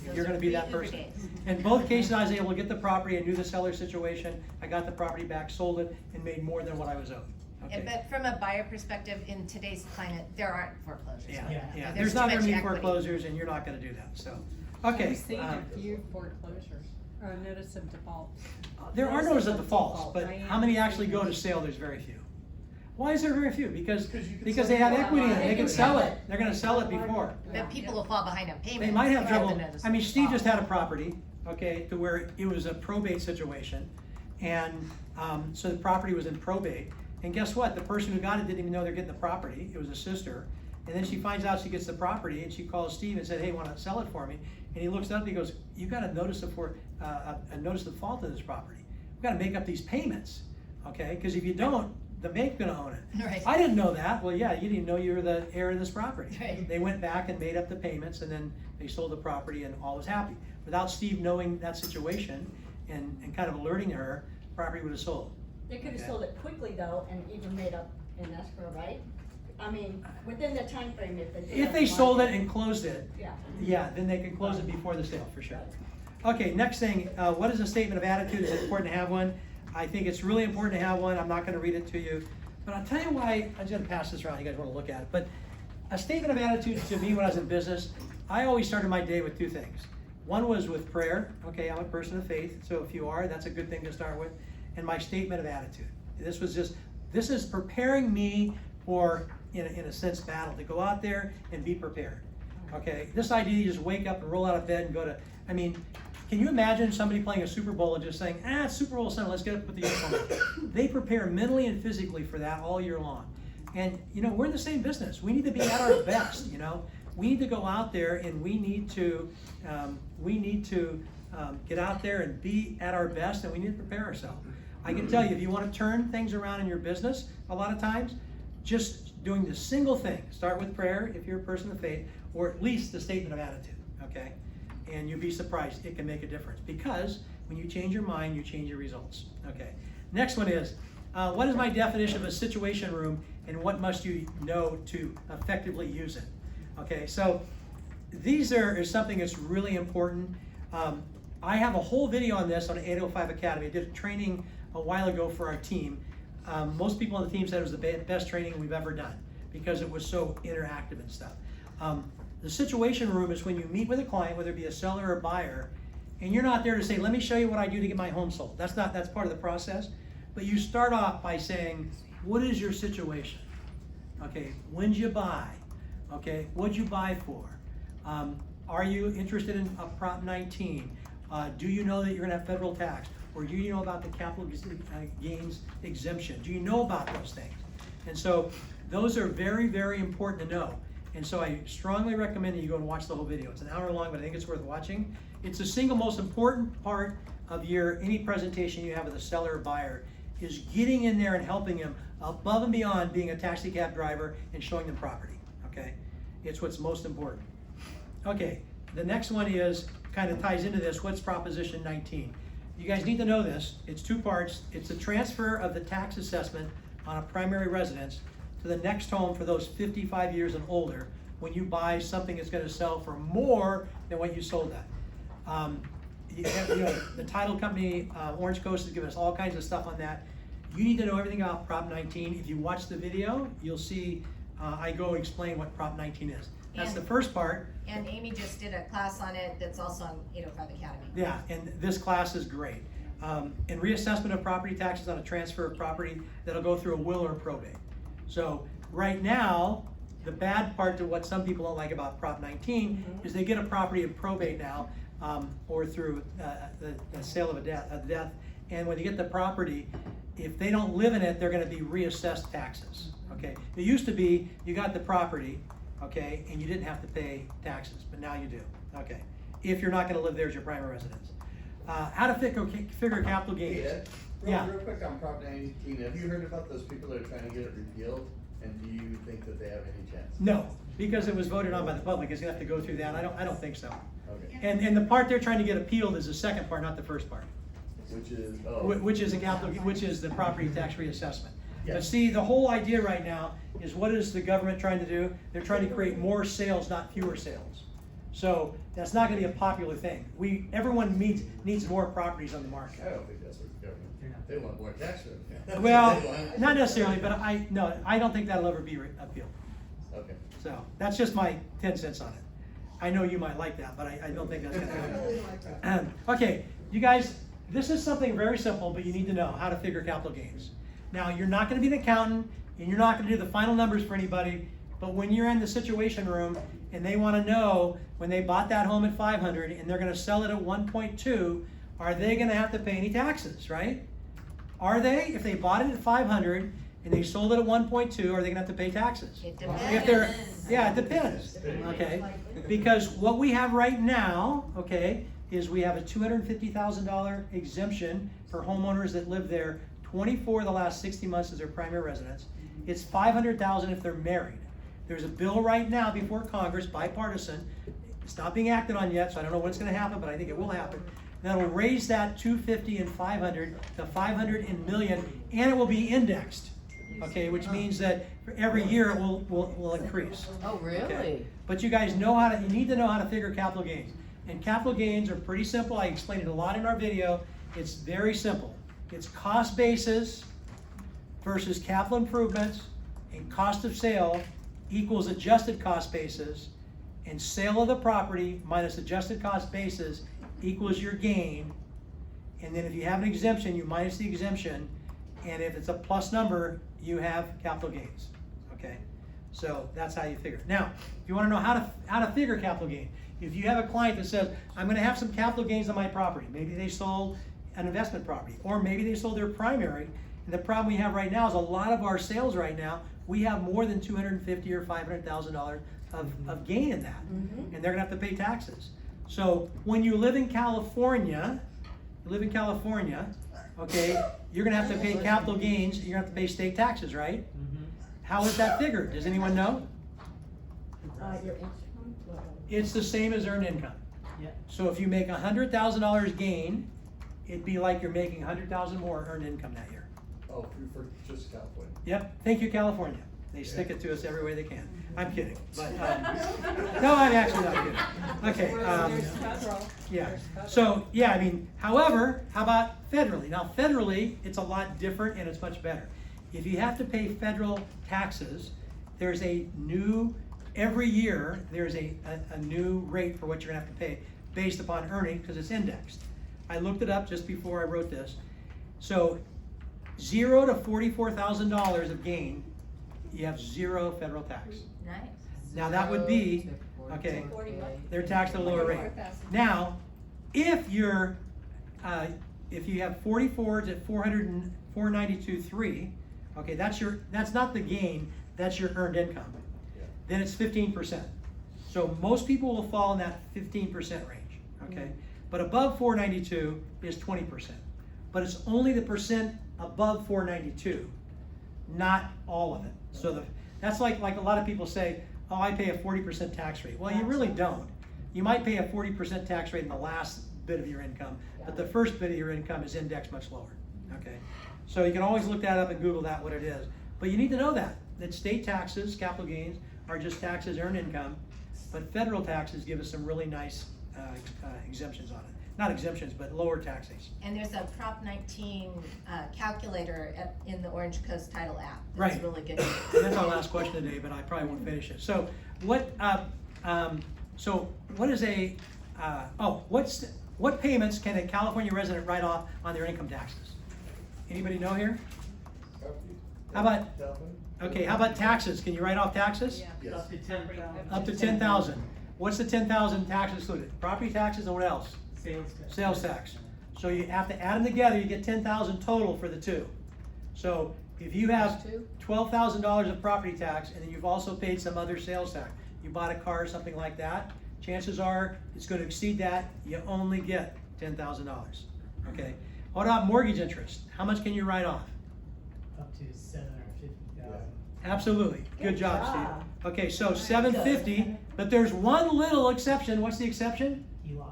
Those You're are gonna be that Uber person. days. In both cases, I was able to get the property, I knew the seller situation, I got the property back, sold it, and made more than what I was owed. Okay. But from a buyer perspective, in today's climate, there aren't foreclosures. Yeah, There's there's too not gonna much be equity. foreclosures, and you're not gonna do that, so. Okay. I've seen a few foreclosures, or notice of default. There are notice of defaults, but I how many am actually go to seeing- sale? There's very few. Why is there very few? Because Because you can they sell have it equity in it, they online. can sell it, they're gonna sell it before. But people will fall behind on payments. They might have if trouble, the notice I mean, of Steve just default. had a property, okay, to where it was a probate situation. And, so the property was in probate, and guess what? The person who got it didn't even know they're getting the property, it was a sister. And then she finds out she gets the property, and she calls Steve and said, hey, wanna sell it for me? And he looks up and he goes, you got a notice of default of this property. We've gotta make up these payments, okay? Cause if you don't, the bank's gonna own it. Right. I didn't know that. Well, yeah, you didn't know you were the heir of this property. Right. They went back and made up the payments, and then they sold the property, and all was happy. Without Steve knowing that situation and kind of alerting her, the property would have sold. They could have Okay. sold it quickly though, and even made up in escrow, right? I mean, within the time frame, if they. did If have they the sold it market. and closed it, Yeah. then they can close it before the sale, for sure. Okay, next thing, what is a statement of attitude? Is it important to have one? I think it's really important to have one. I'm not gonna read it to you, but I'll tell you why. I'm just gonna pass this around, you guys wanna look at it. But a statement of attitude to me when I was in business, I always started my day with two things. One was with prayer. Okay, I'm a person of faith, so if you are, that's a good thing to start with. And my statement of attitude. This is preparing me for, in a sense, battle, to go out there and be prepared. Okay, this idea you just wake up and roll out of bed and go to, I mean, can you imagine somebody playing a Super Bowl and just saying, it's Super Bowl Sunday, let's get up with the uniform on. They prepare mentally and physically for that all year long. And, we're in the same business. We need to be at our best, We need to go out there and we need to get out there and be at our best, and we need to prepare ourselves. I can tell you, if you want to turn things around in your business, a lot of times, just doing the single thing. Start with prayer if you're a person of faith, or at least the statement of attitude, okay? And you'll be surprised, it can make a difference. Because when you change your mind, you change your results, okay? Next one is, what is my definition of a situation room, and what must you know to effectively use it? Okay, so these is something that's really important. I have a whole video on this on 805 Academy. I did a training a while ago for our team. Most people on the team said it was the best training we've ever done because it was so interactive and stuff. The situation room is when you meet with a client, whether it be a seller or a buyer, and you're not there to say, let me show you what I do to get my home sold. That's part of the process. But you start off by saying, what is your situation? Okay, when did you buy? Okay, what'd you buy for? Are you interested in a Prop 19? Do you know that you're gonna have federal tax? Or do you know about the capital gains exemption? Do you know about those things? And so those are very, very important to know. And so I strongly recommend that you go and watch the whole video. It's an hour long, but I think it's worth watching. It's the single most important part of any presentation you have with a seller or buyer, is getting in there and helping them above and beyond being a taxi cab driver and showing them property, okay? It's what's most important. Okay, the next one kind of ties into this. What's Proposition 19? You guys need to know this. It's two parts. It's the transfer of the tax assessment on a primary residence to the next home for those 55 years and older when you buy something that's going to sell for more than what you sold at. The title company, Orange Coast, has given us all kinds of stuff on that. You need to know everything about Prop 19. If you watch the video, you'll see I go explain what Prop 19 is. That's the first part. And Amy just did a class on it that's also on 805 Academy. Yeah, and this class is great. And reassessment of property taxes on a transfer of property that'll go through a will or probate. So right now, the bad part to what some people don't like about Prop 19 is they get a property in probate now, or through the sale of a death. And when you get the property, if they don't live in it, they're gonna be reassessed taxes, okay? It used to be, you got the property, okay, and you didn't have to pay taxes, but now you do, okay? If you're not gonna live there as your primary residence. How to figure capital gains. Hey, Ed, Yeah. real quick on Prop 19, have you heard about those people that are trying to get it repealed? And do you think that they have any chance? No, because it was voted on by the public, it's gonna have to go through that, I don't think so. Okay. And the part they're trying to get appealed is the second part, not the first part. Which is, Which is the property tax reassessment. Yeah. But see, the whole idea right now is, what is the government trying to do? They're trying to create more sales, not fewer sales. So that's not gonna be a popular thing. Everyone needs more properties on the market. I don't think that's what the government, they want more tax revenue. Well, not necessarily, but I don't think that'll ever be appealed. Okay. So that's just my 10 cents on it. I know you might like that, but I don't think that's gonna happen. Okay, you guys, this is something very simple, but you need to know how to figure capital gains. Now, you're not gonna be an accountant, and you're not gonna do the final numbers for anybody, but when you're in the situation room and they wanna know when they bought that home at 500 and they're gonna sell it at 1.2, are they gonna have to pay any taxes, right? Are they? If they bought it at 500 and they sold it at 1.2, are they gonna have to pay taxes? It If they're, depends. yeah, it depends, okay? Because what we have right now, okay, is we have a $250,000 exemption for homeowners that live there 24 of the last 60 months as their primary residence. It's $500,000 if they're married. There's a bill right now before Congress, bipartisan. It's not being acted on yet, so I don't know when it's gonna happen, but I think it will happen. That'll raise that 250 and 500 to 500 and million, and it will be indexed. Okay, which means that for every year it will increase. Oh, really? Okay. But you guys you need to know how to figure capital gains. And capital gains are pretty simple. I explained it a lot in our video. It's very simple. It's cost basis versus capital improvements, and cost of sale equals adjusted cost basis, and sale of the property minus adjusted cost basis equals your gain. And then if you have an exemption, you minus the exemption, and if it's a plus number, you have capital gains, okay? So that's how you figure it. Now, if you wanna know how to figure capital gain, if you have a client that says, I'm gonna have some capital gains on my property, maybe they sold an investment property, or maybe they sold their primary, and the problem we have right now is a lot of our sales right now, we have more than $250,000 or $500,000 of gain in that, and they're gonna have to pay taxes. So when you live in California, okay, you're gonna have to pay capital gains, you're gonna have to pay state taxes, right? How is that figured? Does anyone know? Your income, It's the same as earned income. Yeah. So if you make $100,000 gain, it'd be like you're making $100,000 more earned income that year. Oh, for just California. Yep, thank you, California. They stick it to us every way they can. I'm kidding, but, no, I'm actually not kidding. Okay, yeah. So, yeah, I mean, however, how about federally? Now, federally, it's a lot different and it's much better. If you have to pay federal taxes, there's a new, every year, there's a new rate for what you're gonna have to pay based upon earning, because it's indexed. I looked it up just before I wrote this. So, $0 to $44,000 of gain, you have 0 federal tax. Nice. Now that would be, okay, they're taxed at a lower rate. Now, if you have 44 to 492.3, okay, that's not the gain, that's your earned income. Then it's 15%. So most people will fall in that 15% range, okay? But above 492 is 20%. But it's only the percent above 492, not all of it. So that's like a lot of people say, oh, I pay a 40% tax rate. Well, you really don't. You might pay a 40% tax rate in the last bit of your income, but the first bit of your income is indexed much lower, okay? So you can always look that up and Google that, what it is. But you need to know that state taxes, capital gains, are just taxes, earned income, but federal taxes give us some really nice exemptions on it. Not exemptions, but lower taxes. And there's a Prop 19 calculator in the Orange Coast Title app. Right. That's really good. And that's our last question today, but I probably won't finish it. So what payments can a California resident write off on their income taxes? Anybody know here? How about taxes? Can you write off taxes? Yes. Up to 10,000. Up to 10,000. What's the 10,000 taxes included? Property taxes and what else? Sales tax. Sales tax. So you have to add them together, you get 10,000 total for the two. So if you have $12,000 of property tax and then you've also paid some other sales tax, you bought a car or something like that, chances are it's gonna exceed that, you only get $10,000, okay? What about mortgage interest? How much can you write off? Up to 750,000. Absolutely, good job, job. Steve. Okay, so 750, but there's one little exception. What's the exception? HELOC.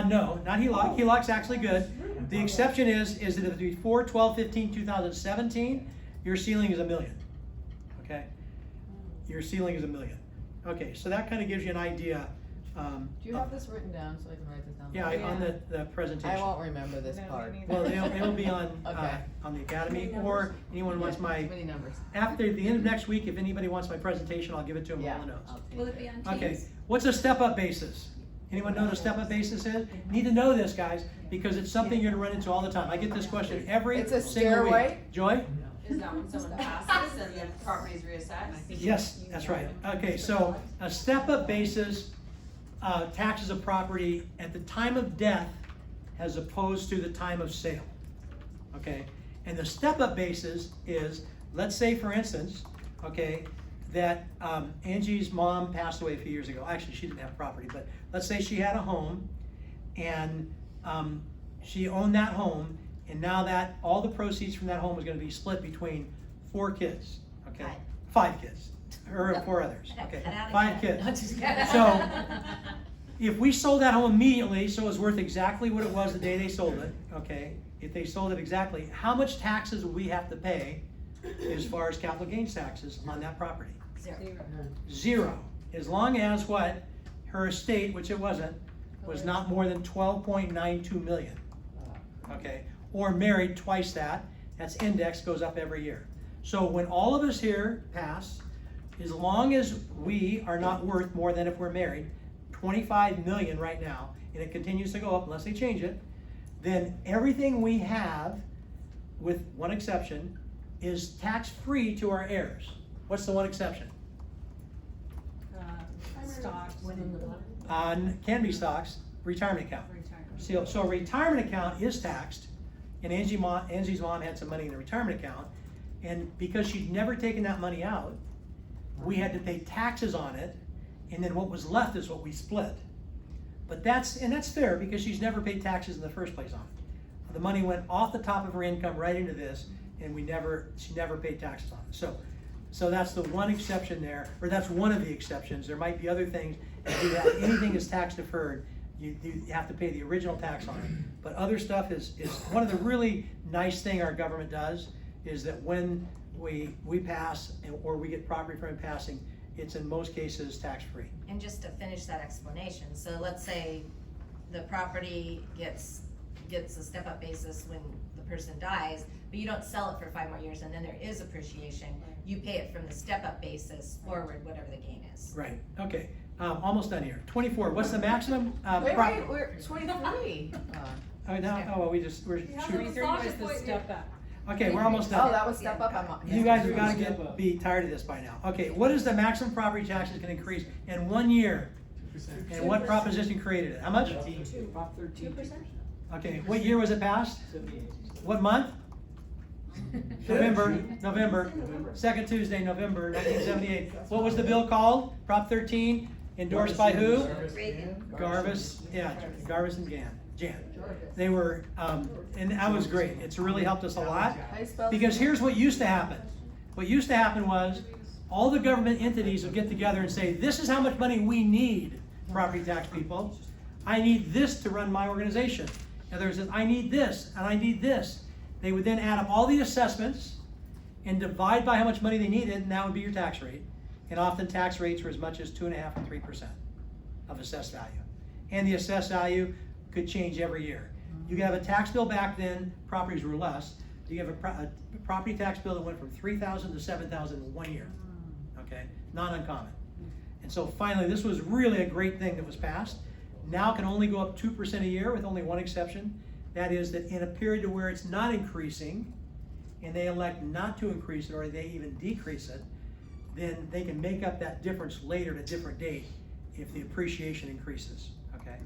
No, not HELOC. HELOC's actually good. The exception is that if it's before 12/15/2017, your ceiling is $1 million. Okay? Your ceiling is $1 million. Okay, so that kind of gives you an idea. Do you have this written down so I can write this down? Yeah, on the presentation. I won't remember this part. Well, it'll be on, Okay. on the Academy, or anyone wants my, Too many numbers. after the end of next week, if anybody wants my presentation, I'll give it to them all the notes. I'll take Will it. it be on Okay, Teams? what's a step-up basis? Anyone know what a step-up basis is? Need to know this, guys, because it's something you're gonna run into all the time. I get this question every It's a single week. stairway? Joy? Is that when someone passes and the property's reassessed? Yes, that's right. Okay, so a step-up basis, taxes of property at the time of death as opposed to the time of sale. Okay, and the step-up basis is let's say for instance, okay, that Angie's mom passed away a few years ago. Actually, she didn't have property, but let's say she had a home and she owned that home, and now that all the proceeds from that home was gonna be split between 4 kids, okay? 5 kids, or 4 others, okay? 5 kids. So, if we sold that home immediately, so it was worth exactly what it was the day they sold it, okay? If they sold it exactly, how much taxes would we have to pay as far as capital gains taxes on that property? 0. As long as what, her estate, which it wasn't, was not more than 12.92 million, okay? Or married twice that, that's index, goes up every year. So when all of us here pass, as long as we are not worth more than if we're married, 25 million right now, and it continues to go up unless they change it, then everything we have, with one exception, is tax-free to our heirs. What's the one exception? Stocks. Can be stocks, retirement account. So a retirement account is taxed, and Angie's mom had some money in the retirement account, and because she'd never taken that money out, we had to pay taxes on it, and then what was left is what we split. But that's fair, because she's never paid taxes in the first place on it. The money went off the top of her income right into this, and she never paid taxes on it. So that's the one exception there, or that's one of the exceptions. There might be other things. If you have anything is tax deferred, you have to pay the original tax on it. But other stuff is one of the really nice thing our government does is that when we pass or we get property from it passing, it's in most cases tax-free. And just to finish that explanation, so let's say the property gets a step-up basis when the person dies, but you don't sell it for 5 more years, and then there is appreciation, you pay it from the step-up basis forward, whatever the gain is. Right, okay, almost done here. 24, what's the maximum? Wait, we're 23. We're shooting. 23 was the step up. Okay, we're almost done. Oh, that was step up. You guys have got to be tired of this by now. Okay, what is the maximum property taxes can increase in 1 year? And what proposition created it? How much? Prop 13. 2%? Okay, what year was it passed? What month? November. Second Tuesday, November 1978. What was the bill called? Prop 13, endorsed by who? Garvis and Jan. They were, and that was great. It's really helped us a lot. Because here's what used to happen. What used to happen was all the government entities would get together and say, this is how much money we need, property tax people. I need this to run my organization. In other words, I need this and I need this. They would then add up all the assessments and divide by how much money they needed, and that would be your tax rate. And often tax rates were as much as 2.5% and 3% of assessed value. And the assessed value could change every year. You could have a tax bill back then, properties were less. You have a property tax bill that went from $3,000 to $7,000 in 1 year. Okay, not uncommon. And so finally, this was really a great thing that was passed. Now it can only go up 2% a year with only one exception. That is that in a period to where it's not increasing, and they elect not to increase it, or they even decrease it, then they can make up that difference later at a different date if the appreciation increases, okay?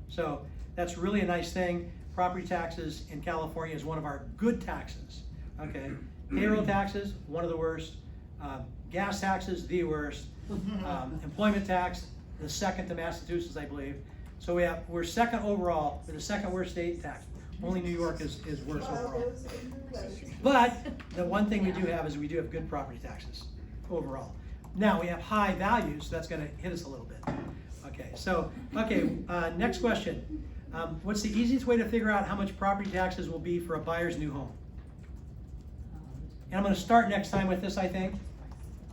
So that's really a nice thing. Property taxes in California is one of our good taxes, okay? Payroll taxes, one of the worst. Gas taxes, the worst. Employment tax, the second to Massachusetts, I believe. So we're second overall, we're the second worst state tax. Only New York is worse overall. But the one thing we do have is we do have good property taxes overall. Now we have high values, so that's going to hit us a little bit. Okay, next question. What's the easiest way to figure out how much property taxes will be for a buyer's new home? And I'm going to start next time with this, I think.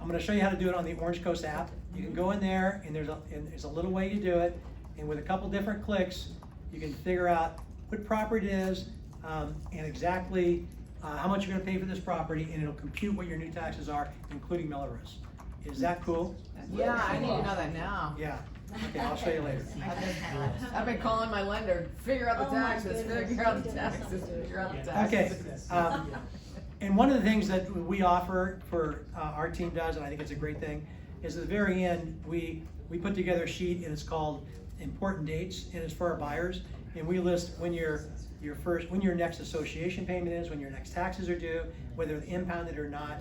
I'm going to show you how to do it on the Orange Coast app. You can go in there, and there's a little way you do it, and with a couple different clicks, you can figure out what property it is, and exactly how much you're going to pay for this property, and it'll compute what your new taxes are, including Melrose. Is that cool? Yeah, I need to know that now. Yeah. Okay, I'll show you later. I've been calling my lender, figure out the taxes, figure out the taxes, figure out the taxes. Okay. And one of the things that we offer for our team does, and I think it's a great thing, is at the very end, we put together a sheet, and it's called Important Dates, and it's for our buyers. And we list when your next association payment is, when your next taxes are due, whether they're impounded or not.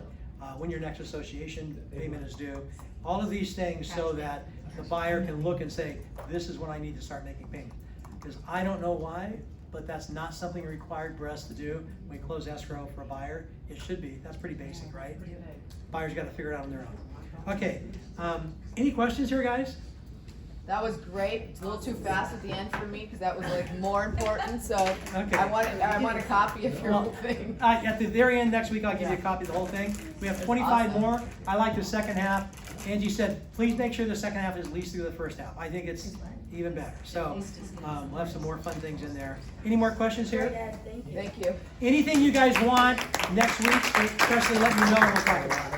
when your next association payment is due. All of these things so that the buyer can look and say, this is when I need to start making payments. Because I don't know why, but that's not something required for us to do when we close escrow for a buyer. It should be, that's pretty basic, right? Buyers gotta figure it out on their own. Okay, any questions here, guys? That was great. It's a little too fast at the end for me, cause that was like more important, so Okay. I want a copy of your Well, whole thing. At the very end next week, I'll give you a copy of the whole thing. We have 25 awesome. more. I like the second half. Angie said, please make sure the second half is at least through the first half. I think it's even better. So, we'll have some more fun things in there. Any more questions here? Dad, thank you. Thank you. Anything you guys want next week, especially let me know and we'll talk about it.